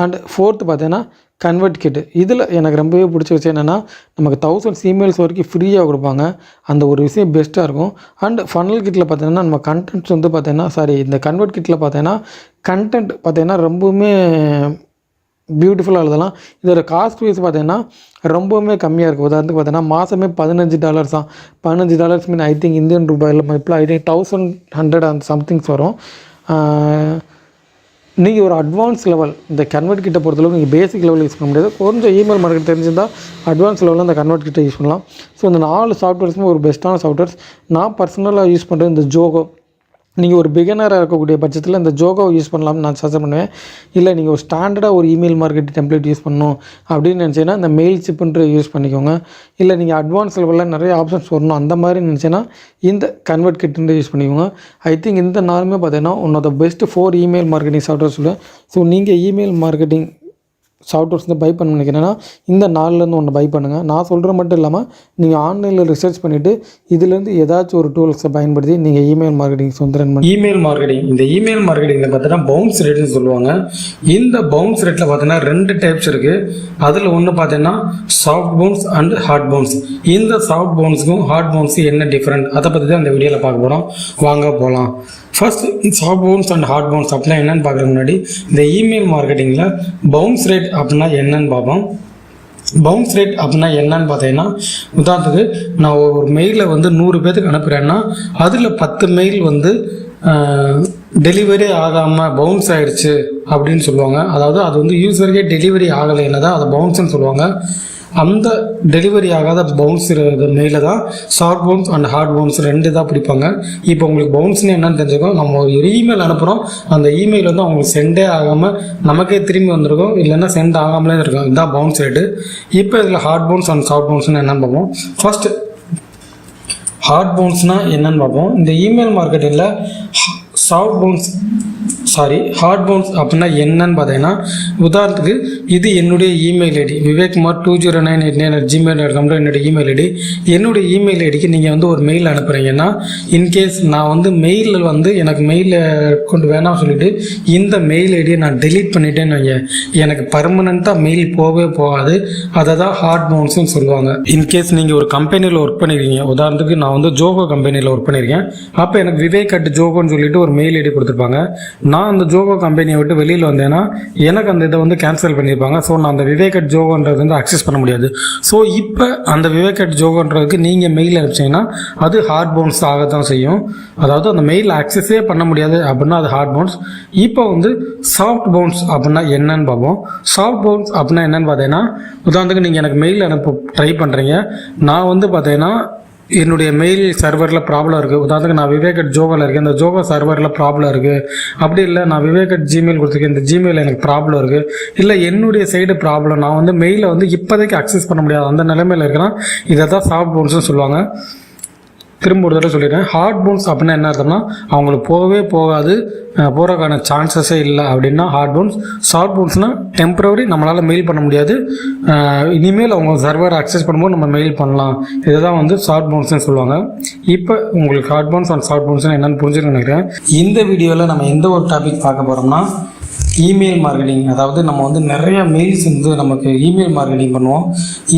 B: அண்ட் ஃபோர்த்து பார்த்தீங்கன்னா கன்வெர்ட் கிட். இதில் எனக்கு ரொம்பவே பிடிச்ச விஷயம் என்னென்னா, நமக்கு 1000 இமெயில்ஸ் வரைக்கும் ஃப்ரீயாக கொடுப்பாங்க. அந்த ஒரு விஷயம் பெஸ்ட்டாக இருக்கும். அண்ட் ஃபனல் கிட்டில் பார்த்தீங்கன்னா நம்ம கண்டென்ட்ஸ் வந்து பார்த்தீங்கன்னா இந்த கன்வெர்ட் கிட்டில் பார்த்தீங்கன்னா கண்டென்ட் பார்த்தீங்கன்னா ரொம்பவுமே பியூட்டிஃபுல்லாக எழுதலாம். இதோட காஸ்ட் வைஸ் பார்த்தீங்கன்னா ரொம்பவுமே கம்மியாக இருக்குது. உதாரணத்துக்கு பார்த்தீங்கன்னா மாதமே $15 தான். $15 மீன் ஐ திங்க் இந்தியன் ரூபாயில் இப்போ ஐ திங்க் 1100 அந்த சம்திங்ஸ் வரும். நீங்கள் ஒரு அட்வான்ஸ் லெவல் இந்த கன்வெர்ட் கிட்ட பொறுத்தளவுக்கு நீங்கள் பேசிக் லெவல் யூஸ் பண்ண முடியாது. கொஞ்சம் இமெயில் மார்க்கெட் தெரிஞ்சிருந்தால் அட்வான்ஸ் லெவலில் அந்த கன்வெர்ட் கிட்ட யூஸ் பண்ணலாம். ஸோ இந்த 4 சாஃப்ட்வேர்ஸுமே ஒரு பெஸ்ட்டான சாஃப்ட்வேர்ஸ். நான் பர்சனலாக யூஸ் பண்ணுறது இந்த ஜோகோ. நீங்கள் ஒரு பிகினராக இருக்கக்கூடிய பட்சத்தில் இந்த ஜோகோவை யூஸ் பண்ணலாம்னு நான் சஜஸ்ட் பண்ணுவேன். இல்லை நீங்கள் ஒரு ஸ்டாண்டர்டாக ஒரு இமெயில் மார்க்கெட் டெம்ப்ளேட் யூஸ் பண்ணணும் அப்படின்னு நினச்சிங்கன்னா இந்த மெயில் சிப்புன்ற யூஸ் பண்ணிக்கோங்க. இல்லை நீங்கள் அட்வான்ஸ் லெவலில் நிறைய ஆப்ஷன்ஸ் வரணும் அந்த மாதிரி நினச்சின்னா இந்த கன்வெர்ட் கிட்டுன்ற யூஸ் பண்ணிக்கோங்க. ஐ திங்க் இந்த நாலுமே பார்த்தீங்கன்னா one of the best 4 email marketing software சொல்லுவேன். ஸோ நீங்கள் இமெயில் மார்க்கெட்டிங் சாஃப்ட்வேர்ஸ் வந்து பை பண்ண நினைக்கிறேன்னா இந்த 4லேருந்து ஒன்று பை பண்ணுங்கள். நான் சொல்கிற மட்டும் இல்லாமல் நீங்கள் ஆன்லைனில் ரிசர்ச் பண்ணிவிட்டு இதுலேருந்து ஏதாச்சும் ஒரு டூல்ஸை பயன்படுத்தி நீங்கள் இமெயில் மார்க்கெட்டிங் வந்து ரன் பண்ணி
A: இமெயில் மார்க்கெட்டிங். இந்த இமெயில் மார்க்கெட்டிங்கில் பார்த்தீங்கன்னா பவுன்ஸ் ரேட்னு சொல்லுவாங்க. இந்த பவுன்ஸ் ரேட்டில் பார்த்தீங்கன்னா 2 டைப்ஸ் இருக்குது. அதில் ஒன்று பார்த்தீங்கன்னா soft bounce and hard bounce. இந்த சாஃப்ட் பவுன்ஸுக்கும் ஹார்ட் பவுன்ஸுக்கும் என்ன டிஃப்ரெண்ட் அதை பற்றி தான் இந்த வீடியோவில் பார்க்க போகிறோம். வாங்க போகலாம். First soft bounce and hard bounce அப்படின்னா என்னென்னு பார்க்குறதுக்கு முன்னாடி இந்த இமெயில் மார்க்கெட்டிங்கில் பவுன்ஸ் ரேட் அப்படின்னா என்னன்னு பார்ப்போம். பவுன்ஸ் ரேட் அப்படின்னா என்னன்னு பார்த்தீங்கன்னா, உதாரணத்துக்கு நான் ஒரு மெயிலில் வந்து 100 பேருக்கு அனுப்புகிறேன்னா அதில் 10 மெயில் வந்து டெலிவரி ஆகாமல் பவுன்ஸ் ஆகிடுச்சு அப்படின்னு சொல்லுவாங்க. அதாவது அது வந்து யூஸருக்கே டெலிவரி ஆகலைன்னா தான் அதை பவுன்ஸ்ன்னு சொல்லுவாங்க. அந்த டெலிவரி ஆகாத பவுன்ஸ் மெயில தான் short bounce and hard bounce 2 தான் பிடிப்பாங்க. இப்போ உங்களுக்கு பவுன்ஸ்னு என்னன்னு தெரிஞ்சுக்கோ, நம்ம ஒரு இமெயில் அனுப்புகிறோம், அந்த இமெயில் வந்து அவங்களுக்கு சென்டே ஆகாமல் நமக்கே திரும்பி வந்திருக்கும், இல்லைன்னா சென்ட் ஆகாமலே இருக்கும். இதுதான் பவுன்ஸ் ரேட்டு. இப்போ இதில் ஹார்ட் பவுன்ஸ் அண்ட் சாஃப்ட் பவுன்ஸ்னு என்னன்னு பார்ப்போம். ஃபர்ஸ்ட் ஹார்ட் பவுன்ஸ்னால் என்னன்னு பார்ப்போம். இந்த இமெயில் மார்க்கெட்டிங்கில் ஹார்ட் பவுன்ஸ் அப்படின்னா என்னன்னு பார்த்தீங்கன்னா, உதாரணத்துக்கு இது என்னுடைய இமெயில் ஐடி vivekkumar2098@gmail.com என்னுடைய இமெயில் ஐடி. என்னுடைய இமெயில் ஐடிக்கு நீங்கள் வந்து ஒரு மெயில் அனுப்புகிறீங்கன்னா, இன்கேஸ் நான் வந்து மெயிலில் வந்து எனக்கு மெயில் கொண்டு வேணாம் சொல்லிட்டு இந்த மெயில் ஐடியை நான் டெலீட் பண்ணிட்டேன்னு எனக்கு பர்மனெண்ட்டாக மெயில் போகவே போகாது. அதை தான் ஹார்ட் பவுன்ஸ்ன்னு சொல்லுவாங்க. இன்கேஸ் நீங்கள் ஒரு கம்பெனியில் ஒர்க் பண்ணியிருக்கீங்க, உதாரணத்துக்கு நான் வந்து ஜோகோ கம்பெனியில் ஒர்க் பண்ணியிருக்கேன். அப்போ எனக்கு viveek@jogo சொல்லிட்டு ஒரு மெயில் ஐடி கொடுத்துருப்பாங்க. நான் அந்த ஜோகோ கம்பெனியை விட்டு வெளியில் வந்தேன்னா எனக்கு அந்த இதை வந்து கேன்சல் பண்ணியிருப்பாங்க. ஸோ நான் அந்த viveek@jogoன்றது வந்து அக்சஸ் பண்ண முடியாது. ஸோ இப்போ அந்த viveek@jogoன்றதுக்கு நீங்கள் மெயில் அனுப்பிச்சிங்கன்னா அது ஹார்ட் பவுன்ஸ் ஆகத்தான் செய்யும். அதாவது அந்த மெயில் அக்சஸே பண்ண முடியாது அப்படின்னா அது ஹார்ட் பவுன்ஸ். இப்போ வந்து சாஃப்ட் பவுன்ஸ் அப்படின்னா என்னன்னு பார்ப்போம். சாஃப்ட் பவுன்ஸ் அப்படின்னா என்னன்னு பார்த்தீங்கன்னா, உதாரணத்துக்கு நீங்கள் எனக்கு மெயில் அனுப்ப ட்ரை பண்ணுறீங்க, நான் வந்து பார்த்தீங்கன்னா என்னுடைய மெயில் சர்வரில் ப்ராப்ளம் இருக்குது. உதாரணத்துக்கு நான் viveek@jogoவில் இருக்கேன், இந்த ஜோகோ சர்வரில் ப்ராப்ளம் இருக்குது. அப்படி இல்லை நான் viveek@gmail கொடுத்துருக்கேன், இந்த ஜிமெயில் எனக்கு ப்ராப்ளம் இருக்குது. இல்லை என்னுடைய சைடு ப்ராப்ளம், நான் வந்து மெயிலை வந்து இப்போதைக்கு அக்சஸ் பண்ண முடியாது அந்த நிலைமையில் இருக்கிறேன்னா இதை தான் சாஃப்ட் பவுன்ஸ்னு சொல்லுவாங்க. திரும்ப ஒரு தடவை சொல்லிடுறேன். ஹார்ட் பவுன்ஸ் அப்படின்னா என்ன அர்த்தம்னா, அவங்களுக்கு போகவே போகாது, போகிறதுக்கான சான்சஸே இல்லை அப்படின்னா ஹார்ட் பவுன்ஸ். ஷார்ட் பவுன்ஸ்னால் டெம்பரவரி, நம்மளால் மெயில் பண்ண முடியாது, இனிமேல் அவங்க சர்வர் அக்சஸ் பண்ணும்போது நம்ம மெயில் பண்ணலாம். இதுதான் வந்து ஷார்ட் பவுன்ஸ்னு சொல்லுவாங்க. இப்போ உங்களுக்கு ஹார்ட் பவுன்ஸ் அண்ட் ஷார்ட் பவுன்ஸ்னு என்னென்னு புரிஞ்சுக்க நினைக்கிறேன். இந்த வீடியோவில் நம்ம எந்த ஒரு டாபிக் பார்க்க போகிறோம்னா இமெயில் மார்க்கெட்டிங். அதாவது நம்ம வந்து நிறைய மெயில்ஸ் வந்து நமக்கு இமெயில் மார்க்கெட்டிங் பண்ணுவோம்.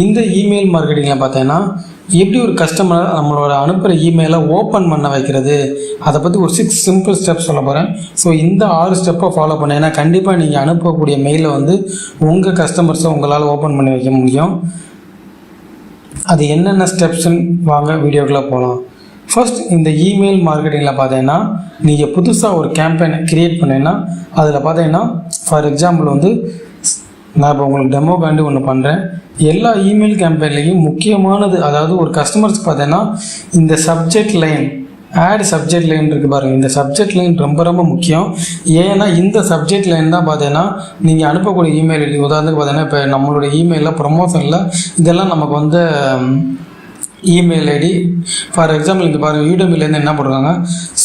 A: இந்த இமெயில் மார்க்கெட்டிங்கில் பார்த்தீங்கன்னா எப்படி ஒரு கஸ்டமர் நம்மளோட அனுப்புகிற இமெயிலை ஓப்பன் பண்ண வைக்கிறது, அதை பற்றி ஒரு 6 சிம்பிள் ஸ்டெப்ஸ் சொல்ல போகிறேன். ஸோ இந்த 6 ஸ்டெப்பை ஃபாலோ பண்ணீங்கன்னா கண்டிப்பாக நீங்கள் அனுப்பக்கூடிய மெயிலை வந்து உங்கள் கஸ்டமர்ஸை உங்களால் ஓப்பன் பண்ணி வைக்க முடியும். அது என்னென்ன ஸ்டெப்ஸ்ன்னு வாங்க வீடியோக்குள்ளே போகலாம். ஃபர்ஸ்ட் இந்த இமெயில் மார்க்கெட்டிங்கில் பார்த்தீங்கன்னா நீங்கள் புதுசாக ஒரு கேம்பெயின் க்ரியேட் பண்ணீங்கன்னா அதில் பார்த்தீங்கன்னா ஃபார் எக்ஸாம்பிள் வந்து நான் இப்போ உங்களுக்கு டெமோக்காண்டி ஒன்று பண்ணுறேன். எல்லா இமெயில் கேம்பெயின்லேயும் முக்கியமானது, அதாவது ஒரு கஸ்டமர்ஸ்க்கு பார்த்தீங்கன்னா இந்த subject line, ad subject line இருக்குது பாருங்கள், இந்த சப்ஜெக்ட் லைன் ரொம்ப ரொம்ப முக்கியம். ஏன்னா இந்த சப்ஜெக்ட் லைன் தான் பார்த்தீங்கன்னா நீங்கள் அனுப்பக்கூடிய இமெயில் ஐடி. உதாரணத்துக்கு பார்த்தீங்கன்னா இப்போ நம்மளுடைய இமெயிலில் ப்ரொமோஷனில் இதெல்லாம் நமக்கு வந்து இமெயில் ஐடி. ஃபார் எக்ஸாம்பிள் இங்கே பாருங்கள், யூடமிலேருந்து என்ன போட்டிருக்காங்க,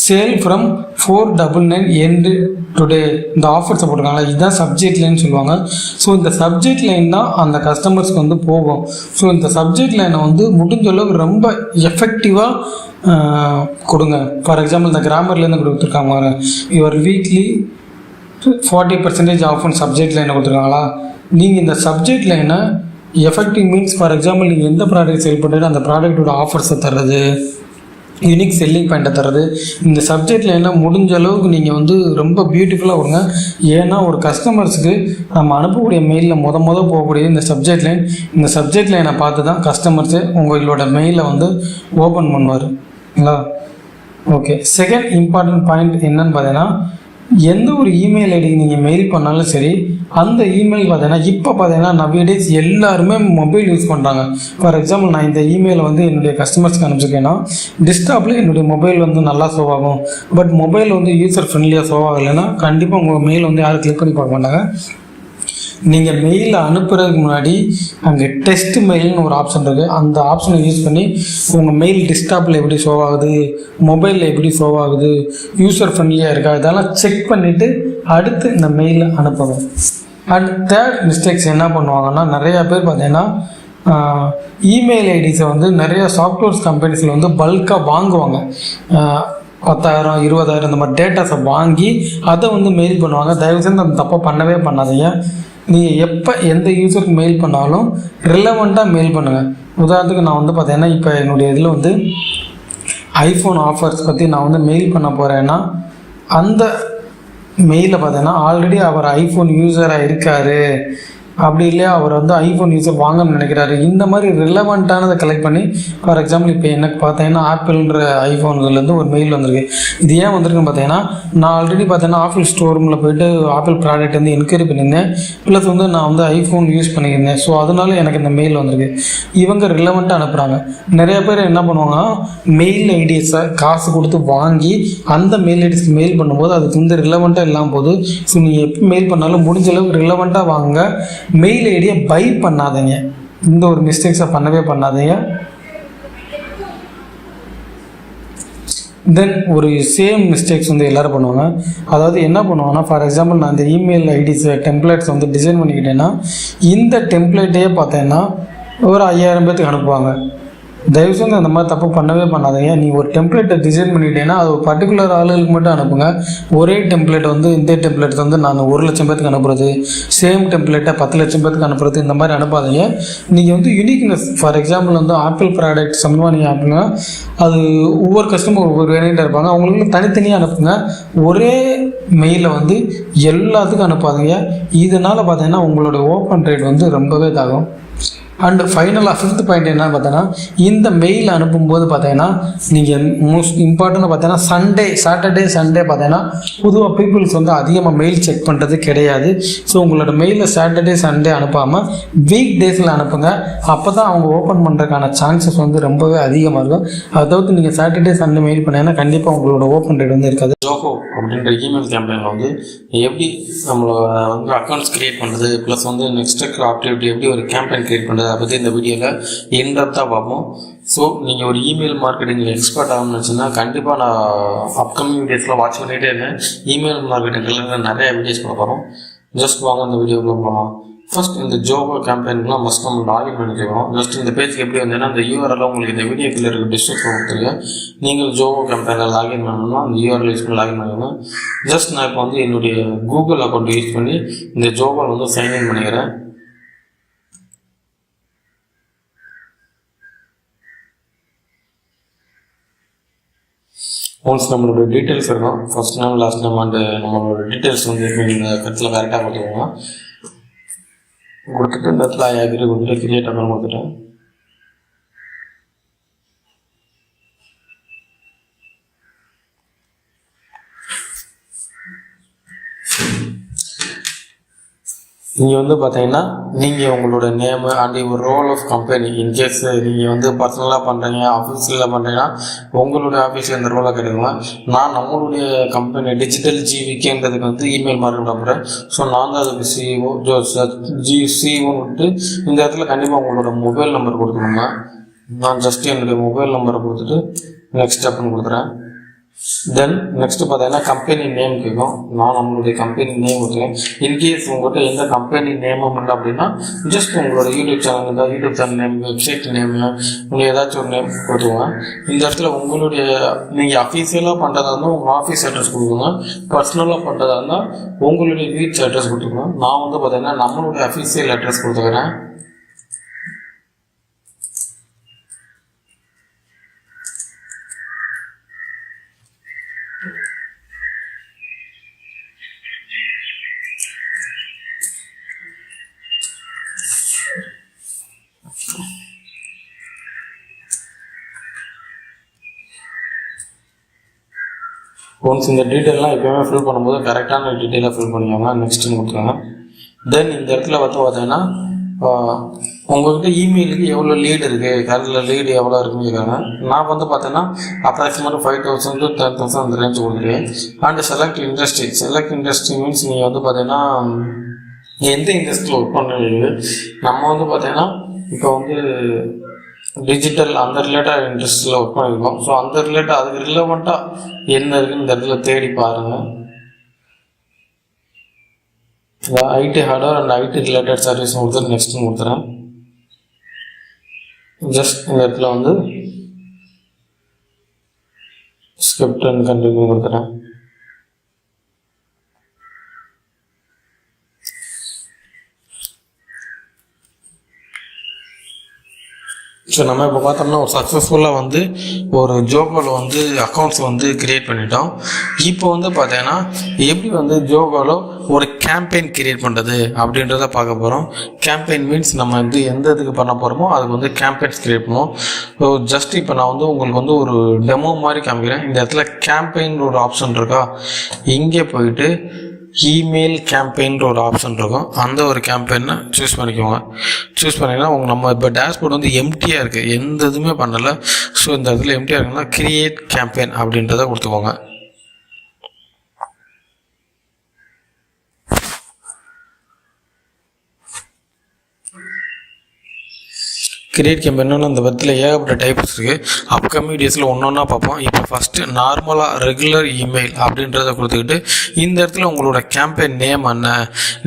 A: சேல் ஃப்ரம் 499 எண்டு டுடே, இந்த ஆஃபர்ஸை போட்டிருக்காங்களா, இதுதான் சப்ஜெக்ட் லைன் சொல்லுவாங்க. ஸோ இந்த சப்ஜெக்ட் லைன் தான் அந்த கஸ்டமர்ஸ்க்கு வந்து போகும். ஸோ இந்த சப்ஜெக்ட் லைனை வந்து முடிஞ்ச அளவுக்கு ரொம்ப எஃபெக்டிவாக கொடுங்க. ஃபார் எக்ஸாம்பிள் இந்த கிராமர்லேருந்து கொடுத்துருக்காங்க, your weekly 40% off on subject லைனை கொடுத்துருக்காங்களா. நீங்கள் இந்த சப்ஜெக்ட் லைனை எஃபெக்டிவ் மீன்ஸ் ஃபார் எக்ஸாம்பிள் நீங்கள் எந்த ப்ராடக்ட் செல் பண்ணுறீங்க அந்த ப்ராடக்டோட ஆஃபர்ஸை தர்றது, யூனிக் செல்லிங் பாயிண்ட்டை தர்றது, இந்த சப்ஜெக்ட் லைனில் முடிஞ்ச அளவுக்கு நீங்கள் வந்து ரொம்ப பியூட்டிஃபுல்லாக கொடுங்க. ஏன்னா ஒரு கஸ்டமர்ஸுக்கு நம்ம அனுப்பக்கூடிய மெயிலில் முத போகக்கூடிய இந்த சப்ஜெக்ட் லைன், இந்த சப்ஜெக்ட் லைனை பார்த்து தான் கஸ்டமர்ஸு உங்களோட மெயிலை வந்து ஓப்பன் பண்ணுவார். ஓகே, செகண்ட் இம்பார்ட்டன்ட் பாயிண்ட் என்னன்னு பார்த்தீங்கன்னா
B: எந்த ஒரு இமெயில் ஐடிக்கு நீங்கள் மெயில் பண்ணாலும் சரி, அந்த இமெயில் பார்த்தீங்கன்னா இப்போ பார்த்தீங்கன்னா நவ்வேடேஸ் எல்லாருமே மொபைல் யூஸ் பண்ணுறாங்க. ஃபார் எக்ஸாம்பிள், நான் இந்த இமெயிலை வந்து என்னுடைய கஸ்டமர்ஸ்க்கு அனுப்பிச்சிருக்கேன்னா டெஸ்க்டாப்பில் என்னுடைய மொபைல் வந்து நல்லா ஷோ ஆகும். பட் மொபைல் வந்து யூசர் ஃப்ரெண்ட்லியாக ஷோ ஆகலைன்னா கண்டிப்பாக உங்கள் மெயில் வந்து யாரும் கிளிக் பண்ணி பார்க்க மாட்டாங்க. நீங்கள் மெயில் அனுப்புறதுக்கு முன்னாடி அங்கே டெஸ்ட் மெயில்னு ஒரு ஆப்ஷன் இருக்குது. அந்த ஆப்ஷனை யூஸ் பண்ணி உங்கள் மெயில் டெஸ்க்டாப்பில் எப்படி ஷோ ஆகுது, மொபைலில் எப்படி ஷோ ஆகுது, யூசர் ஃப்ரெண்ட்லியாக இருக்கா, இதெல்லாம் செக் பண்ணிவிட்டு அடுத்து இந்த மெயிலை அனுப்புங்க. அண்ட் தேர்ட் மிஸ்டேக்ஸ் என்ன பண்ணுவாங்கன்னா, நிறையா பேர் பார்த்தீங்கன்னா இமெயில் ஐடிஸை வந்து நிறைய சாஃப்ட்வேர்ஸ் கம்பெனிஸில் வந்து பல்காக வாங்குவாங்க. 10,000 20,000 இந்த மாதிரி டேட்டாஸை வாங்கி அதை வந்து மெயில் பண்ணுவாங்க. தயவுசெய்து அந்த தப்பை பண்ணவே பண்ணாதீங்க. நீங்கள் எப்போ எந்த யூசருக்கு மெயில் பண்ணாலும் ரிலவெண்ட்டாக மெயில் பண்ணுங்கள். உதாரணத்துக்கு நான் வந்து பார்த்தீங்கன்னா இப்போ என்னுடைய இதில் வந்து ஐஃபோன் ஆஃபர்ஸ் பற்றி நான் வந்து மெயில் பண்ண போகிறேன்னா அந்த மெயிலில் பார்த்தீங்கன்னா ஆல்ரெடி அவர் ஐஃபோன் யூஸராக இருக்கார், அப்படி இல்லையா அவர் வந்து ஐஃபோன் யூஸர் வாங்கணும்னு நினைக்கிறாரு, இந்த மாதிரி ரிலவெண்ட்டானதை கலெக்ட் பண்ணி. ஃபார் எக்ஸாம்பிள், இப்போ எனக்கு பார்த்தீங்கன்னா ஆப்பிள்ன்ற ஐஃபோன்லேருந்து ஒரு மெயில் வந்திருக்கு. இது ஏன் வந்திருக்குன்னு பார்த்தீங்கன்னா, நான் ஆல்ரெடி பார்த்தீங்கன்னா ஆப்பிள் ஸ்டோர் ரூமில் போய்ட்டு ஆப்பிள் ப்ராடக்ட் வந்து என்கொயரி பண்ணியிருந்தேன். ப்ளஸ் வந்து நான் வந்து ஐஃபோன் யூஸ் பண்ணியிருந்தேன். ஸோ அதனால எனக்கு இந்த மெயில் வந்திருக்கு. இவங்க ரிலவெண்ட்டாக அனுப்புகிறாங்க. நிறைய பேர் என்ன பண்ணுவாங்கன்னா, மெயில் ஐடிஸை காசு கொடுத்து வாங்கி அந்த மெயில் ஐடிஸ்க்கு மெயில் பண்ணும்போது அதுக்கு வந்து ரிலவெண்ட்டாக இல்லாமல் போகுது. ஸோ நீங்கள் எப்போ மெயில் பண்ணாலும் முடிஞ்ச அளவுக்கு ரிலவெண்ட்டாக வாங்க. மெயில் ஐடியை பை பண்ணாதீங்க. இந்த ஒரு மிஸ்டேக்ஸை பண்ணவே பண்ணாதீங்க. தென் ஒரு சேம் மிஸ்டேக்ஸ் வந்து எல்லோரும் பண்ணுவாங்க. அதாவது என்ன பண்ணுவாங்கன்னா, ஃபார் எக்ஸாம்பிள், நான் இந்த இமெயில் ஐடிஸ் டெம்ப்ளேட்ஸ் வந்து டிசைன் பண்ணிக்கிட்டேன்னா இந்த டெம்ப்ளேட்டையே பார்த்தேன்னா ஒரு 5000 பேர்த்துக்கு அனுப்புவாங்க. தயவுசெய்து அந்த மாதிரி தப்பு பண்ணவே பண்ணாதீங்க. நீங்கள் ஒரு டெம்ப்ளேட்டை டிசைன் பண்ணிட்டேன்னா அது ஒரு பர்டிகுலர் ஆளுகளுக்கு மட்டும் அனுப்புங்க. ஒரே டெம்ப்ளேட் வந்து இந்த டெம்ப்ளேட் வந்து நான் 1,00,000 பேருக்கு அனுப்புறது, சேம் டெம்ப்ளேட்டை 10,00,000 பேருக்கு அனுப்புறது, இந்த மாதிரி அனுப்பாதீங்க. நீங்கள் வந்து யூனிக்னஸ், ஃபார் எக்ஸாம்பிள் வந்து ஆப்பிள் ப்ராடக்ட் சம்பந்தமாக நீங்கள் அனுப்புங்க. அது ஒவ்வொரு கஸ்டமர் ஒவ்வொரு வேரியண்ட்டாக இருப்பாங்க, அவங்களுக்கு தனித்தனியாக அனுப்புங்க. ஒரே மெயிலை வந்து எல்லாத்துக்கும் அனுப்பாதீங்க. இதனால் பார்த்தீங்கன்னா உங்களோட ஓப்பன் ரேட் வந்து ரொம்பவே இதாகும். அண்ட் ஃபைனலாக 5th பாயிண்ட் என்ன பார்த்தீங்கன்னா, இந்த மெயில் அனுப்பும்போது பார்த்தீங்கன்னா நீங்கள் மோஸ்ட் இம்பார்ட்டண்ட்டாக பார்த்தீங்கன்னா சாட்டர்டே சண்டே பார்த்தீங்கன்னா பொதுவாக பீப்புள்ஸ் வந்து அதிகமாக மெயில் செக் பண்ணுறது கிடையாது. ஸோ உங்களோட மெயிலில் சாட்டர்டே சண்டே அனுப்பாமல் வீக் டேஸில் அனுப்புங்க. அப்போ தான் அவங்க ஓப்பன் பண்ணுறதுக்கான சான்சஸ் வந்து ரொம்பவே அதிகமாக இருக்கும். அதை தவிர்த்து நீங்கள் சாட்டர்டே சண்டே மெயில் பண்ணீங்கன்னா கண்டிப்பாக உங்களோட ஓப்பன் ரேட் வந்து இருக்காது.
A: ஜோஹோ அப்படின்ற இமெயில் கேம்பெயினில் வந்து எப்படி நம்மளோட வந்து அக்கௌண்ட்ஸ் க்ரியேட் பண்ணுறது, ப்ளஸ் வந்து நெக்ஸ்ட் ஆக்டிவிட்டி எப்படி ஒரு கேம்பெயின் க்ரியேட் பண்ணுறது, அதை பற்றி இந்த வீடியோவில் இன்டெப்த்தாக பார்ப்போம். ஸோ நீங்கள் ஒரு இமெயில் மார்க்கெட்டிங்கில் எக்ஸ்பர்ட் ஆகணும்னு வச்சுன்னா கண்டிப்பாக நான் அப்கமிங் வீடியோஸில் வாட்ச் பண்ணிகிட்டே இருந்தேன். இமெயில் மார்க்கெட்டிங்கில் நிறைய வீடியோஸ் பண்ண போகிறோம். ஜஸ்ட் வாங்க இந்த வீடியோக்குள்ளே போகலாம். ஃபர்ஸ்ட் இந்த ஜோஹோ கேம்பெயின்லாம் மஸ்ட் நம்ம லாகின் பண்ணிக்கணும். ஜஸ்ட் இந்த பேஜ்க்கு எப்படி வந்தேன்னா இந்த யூஆர்எல் உங்களுக்கு இந்த வீடியோக்குள்ளே இருக்க டிஸ்கிரிப்ஷன் கொடுத்துருக்கேன். நீங்கள் ஜோஹோ கேம்பெயினில் லாகின் பண்ணணும்னா அந்த யூஆர்எல் யூஸ் பண்ணி லாகின் பண்ணிக்கணும். ஜஸ்ட் நான் இப்போ வந்து என்னுடைய கூகுள் அக்கௌண்ட் யூஸ் பண்ணி இந்த ஜோஹோவில் வந்து சைன்இன் பண்ணிக்கிறேன். ஒன்ஸ் நம்மளோட டீட்டெயில்ஸ் இருக்கும், first name last name and நம்மளோட டீட்டெயில்ஸ் வந்து இந்த கருத்தில் கரெக்டாக கொடுத்துக்கோங்க. கொடுத்துட்டு இந்த இடத்துல ஐ கொடுத்துட்டு கிரியேட் அக்கௌண்ட் கொடுத்துட்டேன். நீங்கள் வந்து பார்த்தீங்கன்னா நீங்கள் உங்களோட நேமு அண்ட் ஒரு ரோல் ஆஃப் கம்பெனி, இன்கேஸ் நீங்கள் வந்து பர்சனலாக பண்ணுறீங்க, ஆஃபீஸில் பண்ணுறீங்கன்னா உங்களுடைய ஆஃபீஸில் இந்த ரோலை கேட்டுக்கோங்க. நான் நம்மளுடைய கம்பெனி டிஜிட்டல் ஜிவிகேன்றதுக்கு வந்து இமெயில் மார்க்கெட் பண்ணுறேன். ஸோ நான் தான் அதுக்கு சிஓன்னு விட்டு இந்த இடத்துல கண்டிப்பாக உங்களோட மொபைல் நம்பர் கொடுக்கணுங்க. நான் ஜஸ்ட் என்னுடைய மொபைல் நம்பரை கொடுத்துட்டு நெக்ஸ்ட் ஸ்டெப்னு கொடுக்குறேன். தென் நெக்ஸ்ட் பார்த்தீங்கன்னா கம்பெனி நேம் கேட்கும். நான் நம்மளுடைய கம்பெனி நேம் கொடுத்துருக்கேன். இன்கேஸ் உங்கள்கிட்ட எந்த கம்பெனி நேமும் இல்லை அப்படின்னா ஜஸ்ட் உங்களோட யூடியூப் சேனல் இருந்தால் YouTube channel name, website name, நீங்கள் ஏதாச்சும் ஒரு நேம் கொடுத்துருவோங்க. இந்த இடத்துல உங்களுடைய நீங்கள் அஃபீஷியலாக பண்ணுறதா இருந்தால் உங்கள் ஆஃபீஸ் அட்ரஸ் கொடுக்குங்க. பர்சனலாக பண்ணுறதா இருந்தால் உங்களுடைய வீட்ஸ் அட்ரஸ் கொடுத்துக்கணும். நான் வந்து பார்த்தீங்கன்னா நம்மளுடைய அஃபீஷியல் அட்ரஸ் கொடுத்துக்கிறேன். ஒன்ஸ் இந்த டீட்டெயிலாம் எப்போயுமே ஃபில் பண்ணும்போது கரெக்டான டீட்டெயிலாக ஃபில் பண்ணிக்கோங்க. நெக்ஸ்ட்டுன்னு கொடுத்துருங்க. தென் இந்த இடத்துல பார்த்தீங்கன்னா உங்கள்கிட்ட இமெயிலுக்கு எவ்வளோ லீடு இருக்குது, கரண்டில் லீடு எவ்வளோ இருக்குன்னு கேட்குறாங்க. நான் பார்த்தீங்கன்னா அப்ராக்சிமேட்டாக 5,000 to 10,000 அந்த ரேஞ்சு கொடுத்துருக்கேன். அண்ட் செலக்ட் இண்டஸ்ட்ரி மீன்ஸ் நீங்கள் பார்த்தீங்கன்னா எந்த இண்டஸ்ட்ரியில் ஒர்க் பண்ணுறீங்க. நம்ம பார்த்தீங்கன்னா இப்போ டிஜிட்டல் அந்த ரிலேட்டட் இண்டஸ்ட்ரியில் ஒர்க் பண்ணியிருக்கோம். ஸோ அந்த ரிலேட்டட் அதுக்கு ரிலவெண்ட்டாக என்ன இருக்குன்னு இந்த இடத்துல தேடி பாருங்கள். IT hardware and IT related service கொடுத்துட்டு நெக்ஸ்ட்டு கொடுத்துறேன். ஜஸ்ட் இந்த இடத்துல ஸ்கிரிப்ட் அண்ட் கண்டினியூ கொடுத்துறேன். ஸோ நம்ம இப்போ பார்த்தோம்னா ஒரு சக்ஸஸ்ஃபுல்லாக ஒரு ஜோகோவில் அக்கௌண்ட்ஸ் கிரியேட் பண்ணிட்டோம். இப்போ பார்த்தீங்கன்னா எப்படி ஜோகோவில் ஒரு கேம்பெயின் கிரியேட் பண்ணுறது அப்படின்றத பார்க்க போகிறோம். கேம்பெயின் மீன்ஸ் நம்ம எந்த இதுக்கு பண்ண போகிறோமோ அதுக்கு கேம்பெயின்ஸ் கிரியேட் பண்ணுவோம். ஸோ ஜஸ்ட் இப்போ நான் உங்களுக்கு ஒரு டெமோ மாதிரி காமிக்கிறேன். இந்த இடத்துல கேம்பெயின் ஒரு ஆப்ஷன் இருக்கா, இங்கே போயிட்டு இமெயில் கேம்பெயின்ற ஒரு ஆப்ஷன் இருக்கும். அந்த ஒரு கேம்பெயினை சூஸ் பண்ணிக்கோங்க. சூஸ் பண்ணிங்கன்னா நம்ம இப்போ டேஷ்போர்டு எம்டியாக இருக்குது, எந்த இதுவுமே பண்ணலை. ஸோ இந்த இடத்துல எம்டியாக இருக்குன்னா கிரியேட் கேம்பெயின் அப்படின்றத கொடுத்துக்கோங்க. கிரியேட் கேம்பெயின்னு அந்த படத்தில் ஏகப்பட்ட டைப்ஸ் இருக்குது. அப்கமிங் வீடியோஸில் ஒன்றா பார்ப்போம். இப்போ ஃபஸ்ட்டு நார்மலாக ரெகுலர் இமெயில் அப்படின்றத கொடுத்துக்கிட்டு இந்த இடத்துல உங்களோட கேம்பெயின் நேம் என்ன,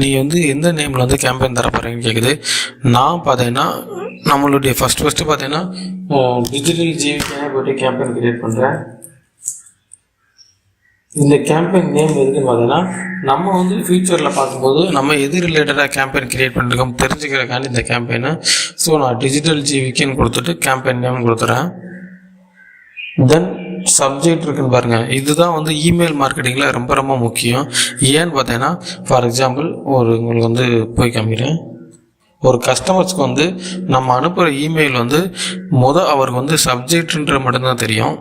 A: நீங்கள் எந்த நேமில் கேம்பெயின் தர போகிறீங்கன்னு கேட்குது. நான் பார்த்தீங்கன்னா நம்மளுடைய ஃபஸ்ட்டு பார்த்தீங்கன்னா டிஜிட்டல் ஜிவிக்காக போய்ட்டு கேம்பெயின் கிரியேட் பண்ணுறேன். இந்த கேம்பெயின் நேம் எதுக்குன்னு பார்த்தீங்கன்னா நம்ம ஃபியூச்சரில் பார்க்கும்போது நம்ம எது ரிலேட்டடாக கேம்பெயின் கிரியேட் பண்ணிருக்கோம் தெரிஞ்சுக்கிறக்காண்டி இந்த கேம்பெயினை. ஸோ நான் டிஜிட்டல் ஜிவிக்குன்னு கொடுத்துட்டு கேம்பெயின் நேம் கொடுத்துறேன். தென் சப்ஜெக்ட் இருக்குன்னு பாருங்கள். இதுதான் இமெயில் மார்க்கெட்டிங்கில் ரொம்ப ரொம்ப முக்கியம். ஏன்னு பார்த்தீங்கன்னா ஃபார் எக்ஸாம்பிள் உங்களுக்கு போய் காமிக்கிறேன். ஒரு கஸ்டமர்ஸ்க்கு நம்ம அனுப்புகிற இமெயில் அவருக்கு சப்ஜெக்ட்ன்ற மட்டும்தான் தெரியும்.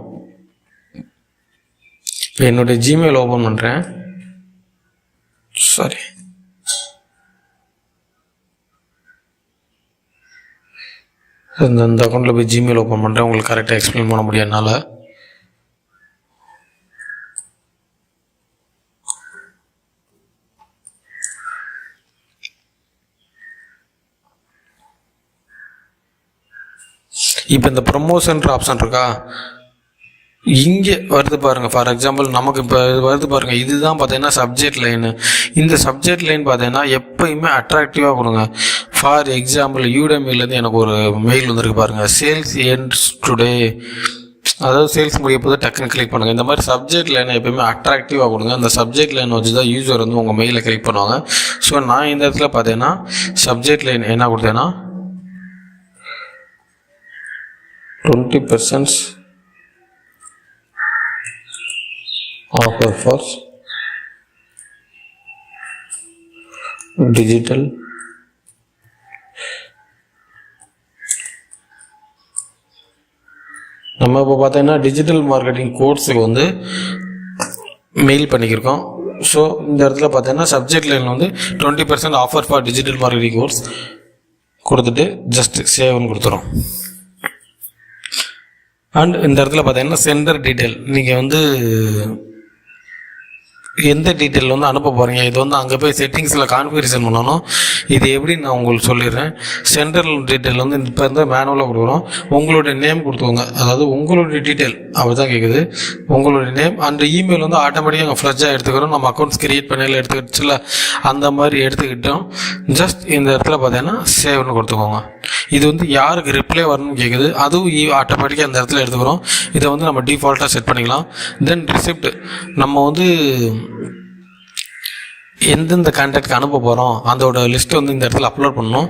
A: இப்போ என்னுடைய ஜிமெயில் ஓப்பன் பண்ணுறேன். சாரி, இந்த அக்கௌண்ட்டில் போய் ஜிமெயில் ஓப்பன் பண்ணுறேன். உங்களுக்கு கரெக்டாக எக்ஸ்பிளைன் பண்ண முடியாதனால. இப்போ இந்த ப்ரொமோஷன்ற ஆப்ஷன் இருக்கா, இங்கே வருது பாருங்கள். ஃபார் எக்ஸாம்பிள் நமக்கு இப்போ வருது பாருங்கள். இதுதான் பார்த்தீங்கன்னா சப்ஜெக்ட் லைனு. இந்த சப்ஜெக்ட் லைன் பார்த்தீங்கன்னா எப்போயுமே அட்ராக்டிவாக கொடுங்க. ஃபார் எக்ஸாம்பிள் யூடெமிலேருந்து எனக்கு ஒரு மெயில் வந்திருக்கு பாருங்கள். சேல்ஸ் எண்ட்ஸ் டுடே, அதாவது சேல்ஸ் முடிய போது டக்குன்னு கிளிக் பண்ணுங்கள். இந்த மாதிரி சப்ஜெக்ட் லைனை எப்போயுமே அட்ராக்டிவாக கொடுங்க. அந்த சப்ஜெக்ட் லைன் வச்சு தான் யூசர் உங்கள் மெயிலில் கிளிக் பண்ணுவாங்க. ஸோ நான் இந்த இடத்துல பார்த்தீங்கன்னா சப்ஜெக்ட் லைன் என்ன கொடுத்தேன்னா 20% offer for digital நம்ம இப்போ பார்த்தீங்கன்னா டிஜிட்டல் மார்க்கெட்டிங் கோர்ஸுக்கு மெயில் பண்ணிக்கிருக்கோம். ஸோ இந்த இடத்துல பார்த்தீங்கன்னா subject line 20% offer for digital marketing course கொடுத்துட்டு ஜஸ்ட் சேவ்னு கொடுத்துரும். அண்ட் இந்த இடத்துல பார்த்தீங்கன்னா சென்டர் டீட்டெயில், நீங்கள் எந்த டீட்டெயில் அனுப்ப போகிறீங்க இது அங்கே போய் செட்டிங்ஸில் கான்ஃபிகரேஷன் பண்ணணும். இது எப்படி நான் உங்களுக்கு சொல்லிடுறேன். சென்டர் டீட்டெயில் இப்போ மேனுவலாக கொடுக்குறோம். உங்களுடைய நேம் கொடுத்துக்கோங்க, அதாவது உங்களுடைய டீட்டெயில் அப்படி தான் கேட்குது. உங்களுடைய நேம் அண்ட் இமெயில் ஆட்டோமேட்டிக்காக அங்கே ஃப்ளஜ்ஜாக எடுத்துக்கிறோம். நம்ம அக்கௌண்ட்ஸ் கிரியேட் பண்ணல எடுத்துக்கிட்டுல அந்த மாதிரி எடுத்துக்கிட்டோம். ஜஸ்ட் இந்த இடத்துல பார்த்தீங்கன்னா சேவ்னு கொடுத்துக்கோங்க. இது யாருக்கு ரிப்ளை வரணும்னு கேட்குது, அதுவும் ஆட்டோமேட்டிக்காக அந்த இடத்துல எடுத்துக்கிறோம். இதை நம்ம டிஃபால்ட்டாக செட் பண்ணிக்கலாம். தென் ரிசிப்ட், நம்ம எந்தெந்த கான்டாக்ட்க்கு அனுப்ப போகிறோம் அதோட லிஸ்ட்டு இந்த இடத்துல அப்லோட் பண்ணணும்.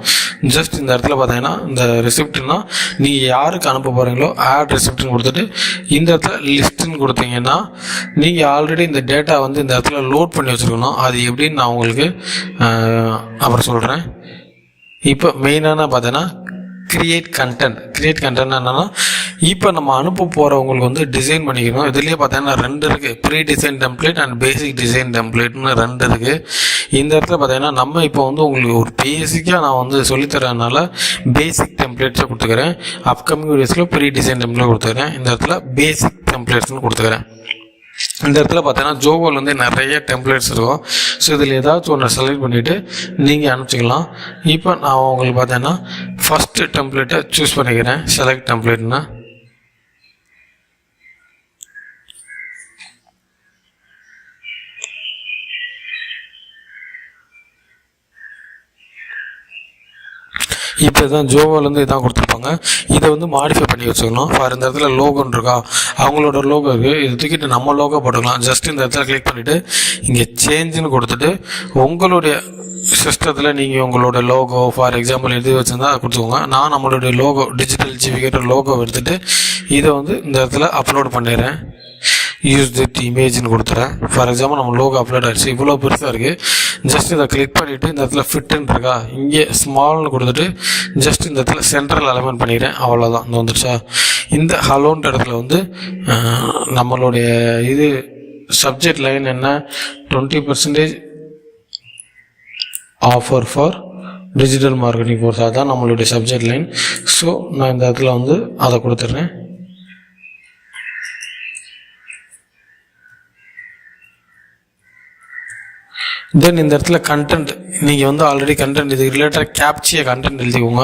A: ஜஸ்ட் இந்த இடத்துல பார்த்தீங்கன்னா இந்த ரிசிப்ட்னா நீங்கள் யாருக்கு அனுப்ப போகிறீங்களோ ஆட் ரிசிப்ட்னு கொடுத்துட்டு இந்த இடத்துல லிஸ்ட்டுன்னு கொடுத்தீங்கன்னா நீங்கள் ஆல்ரெடி இந்த டேட்டா இந்த இடத்துல லோட் பண்ணி வச்சுருக்கணும். அது எப்படின்னு நான் உங்களுக்கு அப்புறம் சொல்கிறேன். இப்போ மெயினான பார்த்தீங்கன்னா கிரியேட் கண்டென்ட் என்னென்னா இப்போ நம்ம அனுப்ப போகிறவங்களுக்கு வந்து டிசைன் பண்ணிக்கணும். இதுலேயே பார்த்தீங்கன்னா 2 இருக்குது, free design template and basic design டெம்ப்ளேட்னு 2 இருக்குது. இந்த இடத்துல பார்த்தீங்கன்னா நம்ம இப்போ வந்து உங்களுக்கு ஒரு பேசிக்காக நான் வந்து சொல்லித்தரதுனால பேசிக் டெம்ப்ளேட்ஸை கொடுத்துக்கிறேன். அப்கமிங் வீடியோஸில் ப்ரீ டிசைன் டெம்ப்ளேட் கொடுத்துக்கிறேன். இந்த இடத்துல பேசிக் டெம்ப்ளேட்ஸ்னு கொடுத்துக்கிறேன். இந்த இடத்துல பார்த்தீங்கன்னா ஜோகோவில் வந்து நிறைய டெம்ப்ளேட்ஸ் இருக்கும். ஸோ இதில் ஏதாச்சும் ஒன்று செலக்ட் பண்ணிவிட்டு நீங்கள் அனுப்பிச்சிக்கலாம். இப்போ நான் உங்களுக்கு பார்த்தீங்கன்னா ஃபஸ்ட்டு டெம்ப்ளேட்டை சூஸ் பண்ணிக்கிறேன். செலக்ட் டெம்ப்ளேட்னா இப்போ தான் ஜோவாலேருந்து இதான் கொடுத்துருப்பாங்க. இதை வந்து மாடிஃபை பண்ணி வச்சுக்கணும். ஃபார் இந்த இடத்துல லோகோன்னு இருக்கா, அவங்களோட லோகோ இருக்குது, இது தூக்கிட்டு நம்ம லோகோ போட்டுக்கலாம். ஜஸ்ட் இந்த இடத்துல கிளிக் பண்ணிவிட்டு இங்கே சேஞ்சுன்னு கொடுத்துட்டு உங்களுடைய சிஸ்டத்தில் நீங்கள் உங்களோட லோகோ ஃபார் எக்ஸாம்பிள் எது வச்சுருந்தா அதை கொடுத்துக்கோங்க. நான் நம்மளுடைய லோகோ டிஜிட்டல் ஜிபிக்கிற லோகோ எடுத்துகிட்டு இதை வந்து இந்த இடத்துல அப்லோட் பண்ணிடுறேன். யூஸ் திட் இமேஜ்னு கொடுத்துறேன். ஃபார் எக்ஸாம்பிள் நம்ம லோகோ அப்லோட் ஆகிடுச்சு. இவ்வளோ பெருசாக இருக்குது. ஜஸ்ட் இதை கிளிக் பண்ணிவிட்டு இந்த இடத்துல ஃபிட்டுன்னு இருக்கா, இங்கே ஸ்மால்னு கொடுத்துட்டு ஜஸ்ட் இந்த இடத்துல சென்ட்ரல் அலைன்மெண்ட் பண்ணிக்கிறேன். அவ்வளோதான், இந்த வந்துடுச்சா. இந்த ஹலோன்ற இடத்துல வந்து நம்மளுடைய இது சப்ஜெக்ட் லைன் என்ன, 20% offer for digital marketing course, அதுதான் நம்மளுடைய சப்ஜெக்ட் லைன். ஸோ நான் இந்த இடத்துல வந்து அதை கொடுத்துட்றேன். தென் இந்த இடத்துல கண்டென்ட் நீங்கள் வந்து ஆல்ரெடி கண்டென்ட் இது ரிலேட்டட் கேப்சியாக கண்டென்ட் எழுதிக்கோங்க.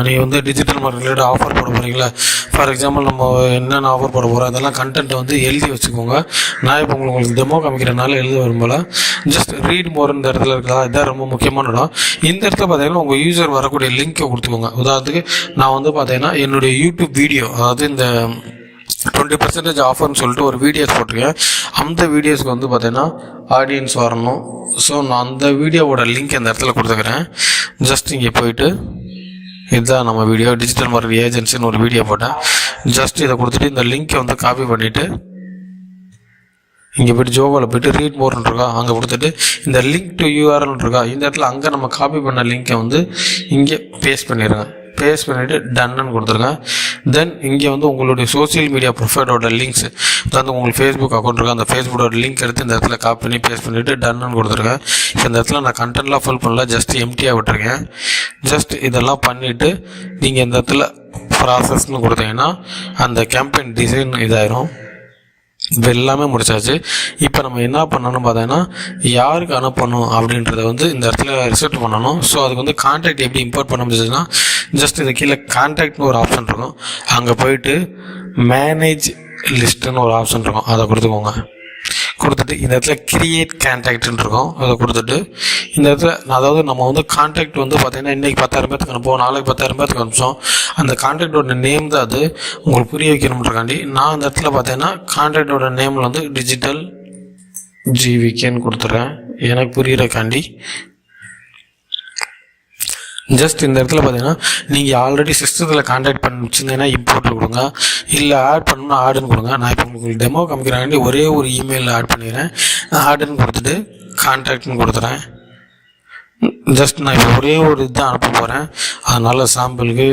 A: நீங்கள் வந்து டிஜிட்டல் மார்க்கெட் ரிலேட்டட் ஆஃபர் போட போகிறீங்களா, ஃபார் எக்ஸாம்பிள் நம்ம என்னென்ன ஆஃபர் போட போகிறோம் அதெல்லாம் கண்டென்ட்டை வந்து எழுதி வச்சுக்கோங்க. நான் இப்போ உங்களுக்கு டெமோ காமிக்கிறனால எழுத விரும்பலை. ஜஸ்ட் ரீட் மோர் இந்த இடத்துல இருக்கலாம், இதான் ரொம்ப முக்கியமான இடம். இந்த இடத்துல பார்த்தீங்கன்னா உங்கள் யூசர் வரக்கூடிய லிங்க்கை கொடுத்துக்கோங்க. உதாரணத்துக்கு நான் வந்து பார்த்தீங்கன்னா என்னுடைய யூடியூப் வீடியோ, அதாவது இந்த 20% ஆஃபர்னு சொல்லிட்டு ஒரு வீடியோஸ் போட்டிருக்கேன். அந்த வீடியோஸ்க்கு வந்து பார்த்தீங்கன்னா ஆடியன்ஸ் வரணும். ஸோ நான் அந்த வீடியோவோட லிங்க் இந்த இடத்துல கொடுத்துக்கிறேன். ஜஸ்ட் இங்கே போயிட்டு இதுதான் நம்ம வீடியோ, டிஜிட்டல் மார்க்கெட்டிங் ஏஜென்சின்னு ஒரு வீடியோ போட்டேன். ஜஸ்ட் இதை கொடுத்துட்டு இந்த லிங்க்கை வந்து காப்பி பண்ணிவிட்டு இங்கே போய்ட்டு ஜோகோவில் போய்ட்டு ரீட் மோர்னு இருக்கா, அங்கே கொடுத்துட்டு இந்த லிங்க் டு யூஆர்எல் இருக்கா, இந்த இடத்துல அங்கே நம்ம காப்பி பண்ண லிங்க்கை வந்து இங்கே பேஸ்ட் பண்ணிடுங்க. பேஸ்ட் பண்ணிவிட்டு டன்னு கொடுத்துருங்க. தென் இங்கே வந்து உங்களுடைய சோசியல் மீடியா ப்ரொஃபைலோட லிங்க்ஸ், அதாவது உங்களுக்கு ஃபேஸ்புக் அக்கௌண்ட் இருக்கா, அந்த ஃபேஸ்புக்கோட லிங்க் எடுத்து இந்த இடத்துல காப்பி பண்ணி பேஸ்ட் பண்ணிவிட்டு டன்னு கொடுத்துருங்க. இந்த இடத்துல நான் கண்டென்ட்லாம் ஃபில் பண்ணல, ஜஸ்ட் எம்டியாக விட்டுருக்கேன். ஜஸ்ட் இதெல்லாம் பண்ணிவிட்டு நீங்கள் இந்த இடத்துல ப்ராசஸ்ன்னு கொடுத்தீங்கன்னா அந்த கேம்பெயின் டிசைன் இதாயிரும். இது எல்லாமே முடிச்சாச்சு. இப்போ நம்ம என்ன பண்ணணும்னு பார்த்தீங்கன்னா யாருக்கு அனுப்பணும் அப்படின்றத வந்து இந்த இடத்துல ரிசெப்ட் பண்ணணும். ஸோ அதுக்கு வந்து கான்டாக்ட் எப்படி இம்போர்ட் பண்ண முடிஞ்சதுன்னா ஜஸ்ட் இது கீழே கான்டாக்ட்னு ஒரு ஆப்ஷன் இருக்கும், அங்கே போயிட்டு மேனேஜ் லிஸ்ட்டுன்னு ஒரு ஆப்ஷன் இருக்கும், அதை கொடுத்துக்கோங்க. கொடுத்துட்டு இந்த இடத்துல கிரியேட் கான்டாக்ட்னு இருக்கும், அதை கொடுத்துட்டு இந்த இடத்துல அதாவது நம்ம வந்து கான்டாக்ட் வந்து பார்த்திங்கன்னா இன்றைக்கி 10,000 பேருக்கு அனுப்புவோம், நாளைக்கு 10,000 பேருக்கு அனுப்பிச்சோம். அந்த கான்டாக்டோட நேம் தான் அது உங்களுக்கு புரிய வைக்கணுன்றக்காண்டி நான் அந்த இடத்துல பார்த்தீங்கன்னா கான்டாக்டோட நேமில் வந்து டிஜிட்டல் ஜிவிகேன்னு கொடுத்துட்றேன் எனக்கு புரிகிறக்காண்டி. ஜஸ்ட் இந்த இடத்துல பார்த்தீங்கன்னா நீங்கள் ஆல்ரெடி சிஸ்டத்தில் கான்டாக்ட் பண்ணி வச்சுருந்தீங்கன்னா இம்போர்ட்டில் கொடுங்க, இல்லை ஆட் பண்ணணும்னா ஆடுன்னு கொடுங்க. நான் இப்போ உங்களுக்கு டெமோ காமிக்கிறாண்டி ஒரே ஒரு இமெயிலில் ஆட் பண்ணிடுறேன். ஆடுன்னு கொடுத்துட்டு கான்டாக்ட்னு கொடுத்துறேன். ஜஸ்ட் நான் இப்போ ஒரே ஒரு இதுதான் அனுப்ப போகிறேன், அதனால் சாம்பிளுக்கு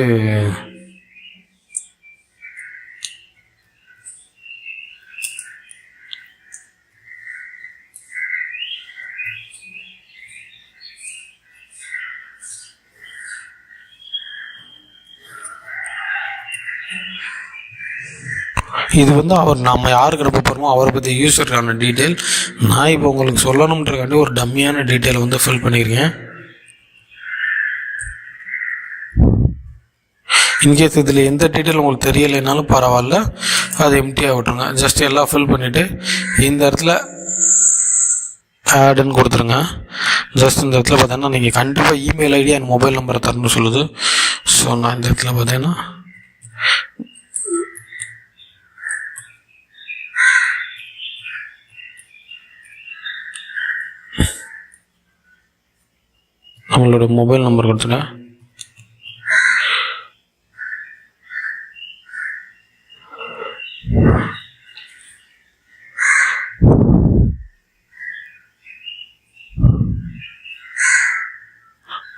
A: இது வந்து நம்ம யாருக்கு அனுப்ப போகிறோமோ அவரை பற்றி யூஸருக்கான டீட்டெயில். நான் இப்போ உங்களுக்கு சொல்லணுன்றக்காண்டி ஒரு டம்மியான டீட்டெயில் வந்து ஃபில் பண்ணியிருக்கேன். இன்கேஸ் இதில் எந்த டீட்டெயில் உங்களுக்கு தெரியலைனாலும் பரவாயில்ல, அது எம்டியாக விட்டுருங்க. ஜஸ்ட் எல்லாம் ஃபில் பண்ணிவிட்டு இந்த இடத்துல ஆடுன்னு கொடுத்துருங்க. ஜஸ்ட் இந்த இடத்துல பார்த்தீங்கன்னா நீங்கள் கண்டிப்பாக இமெயில் ஐடி அண்ட் மொபைல் நம்பரை தரணும்னு சொல்லுது. ஸோ நான் இந்த இடத்துல பார்த்தீங்கன்னா நம்மளோட மொபைல் நம்பர் கொடுத்துட்டேன்.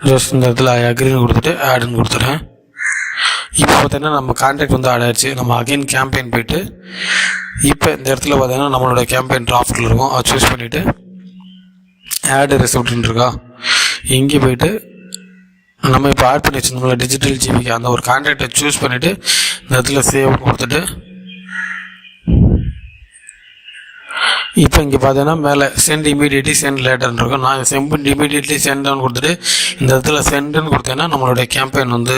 A: ஜஸ்ட் இந்த இடத்துல ஐ அக்ரின்னு கொடுத்துட்டு ஆடுன்னு கொடுத்துட்றேன். இப்போ பார்த்தீங்கன்னா நம்ம கான்டாக்ட் வந்து ஆட் ஆயிடுச்சு. நம்ம அகைன் கேம்பெயின் போய்ட்டு இப்போ இந்த இடத்துல பார்த்தீங்கன்னா நம்மளோட கேம்பெயின் ஆஃபரில் இருக்கும். அதை சூஸ் பண்ணிவிட்டு ஆடு ரிசப்ட்னு இருக்கா, இங்கே போய்ட்டு நம்ம இப்போ ஆட் பண்ணி வச்சுருந்தோம்ல டிஜிட்டல் ஜிபிக்கு அந்த ஒரு கான்டாக்டை சூஸ் பண்ணிவிட்டு இந்த இடத்துல சேவ் கொடுத்துட்டு இப்போ இங்கே பார்த்தீங்கன்னா மேலே சென்ட் இமீடியட்லி சென்ட் லேட்டர்னு இருக்கும். நான் சென்ட் இமீடியட்லி சென்ட்னு கொடுத்துட்டு இந்த இடத்துல சென்டுன்னு கொடுத்தேன்னா நம்மளுடைய கேம்பெயின் வந்து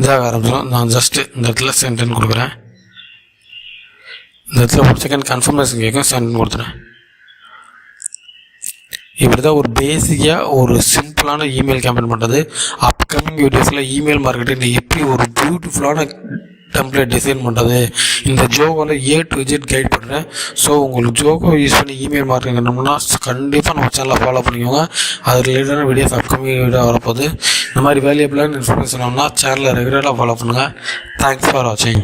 A: இதாக ஆரம்பிச்சிடும். நான் ஜஸ்ட்டு இந்த இடத்துல சென்டுன்னு கொடுக்குறேன். இந்த இடத்துல ஒரு செகண்ட் கன்ஃபர்மேஷன் கேட்கும், சென்ட்னு கொடுத்துறேன். இப்படி தான் ஒரு பேசிக்காக ஒரு சிம்பிளான இமெயில் கேம்பெயின் பண்ணுறது. அப்கமிங் வீடியோஸில் இமெயில் மார்க்கெட்டிங் எப்படி ஒரு பியூட்டிஃபுல்லான டெம்ப்ளேட் டிசைன் பண்ணுறது, இந்த ஜோகோவில் A to Z கைட் பண்ணுறேன். ஸோ உங்களுக்கு ஜோகோ யூஸ் பண்ணி இமெயில் மார்க்கெட்டிங் பண்ணணும்னா கண்டிப்பாக நம்ம சேனலை ஃபாலோ பண்ணிக்கோங்க. அது ரிலேட்டடான வீடியோஸ் அப்கமிங் வீடியோ வரப்போகுது. இந்த மாதிரி வேல்யூபிளான இன்ஃபர்மேஷன் வேணும்னா சேனலை ரெகுலராக ஃபாலோ பண்ணுங்கள். தேங்க்ஸ் ஃபார் வாட்சிங்.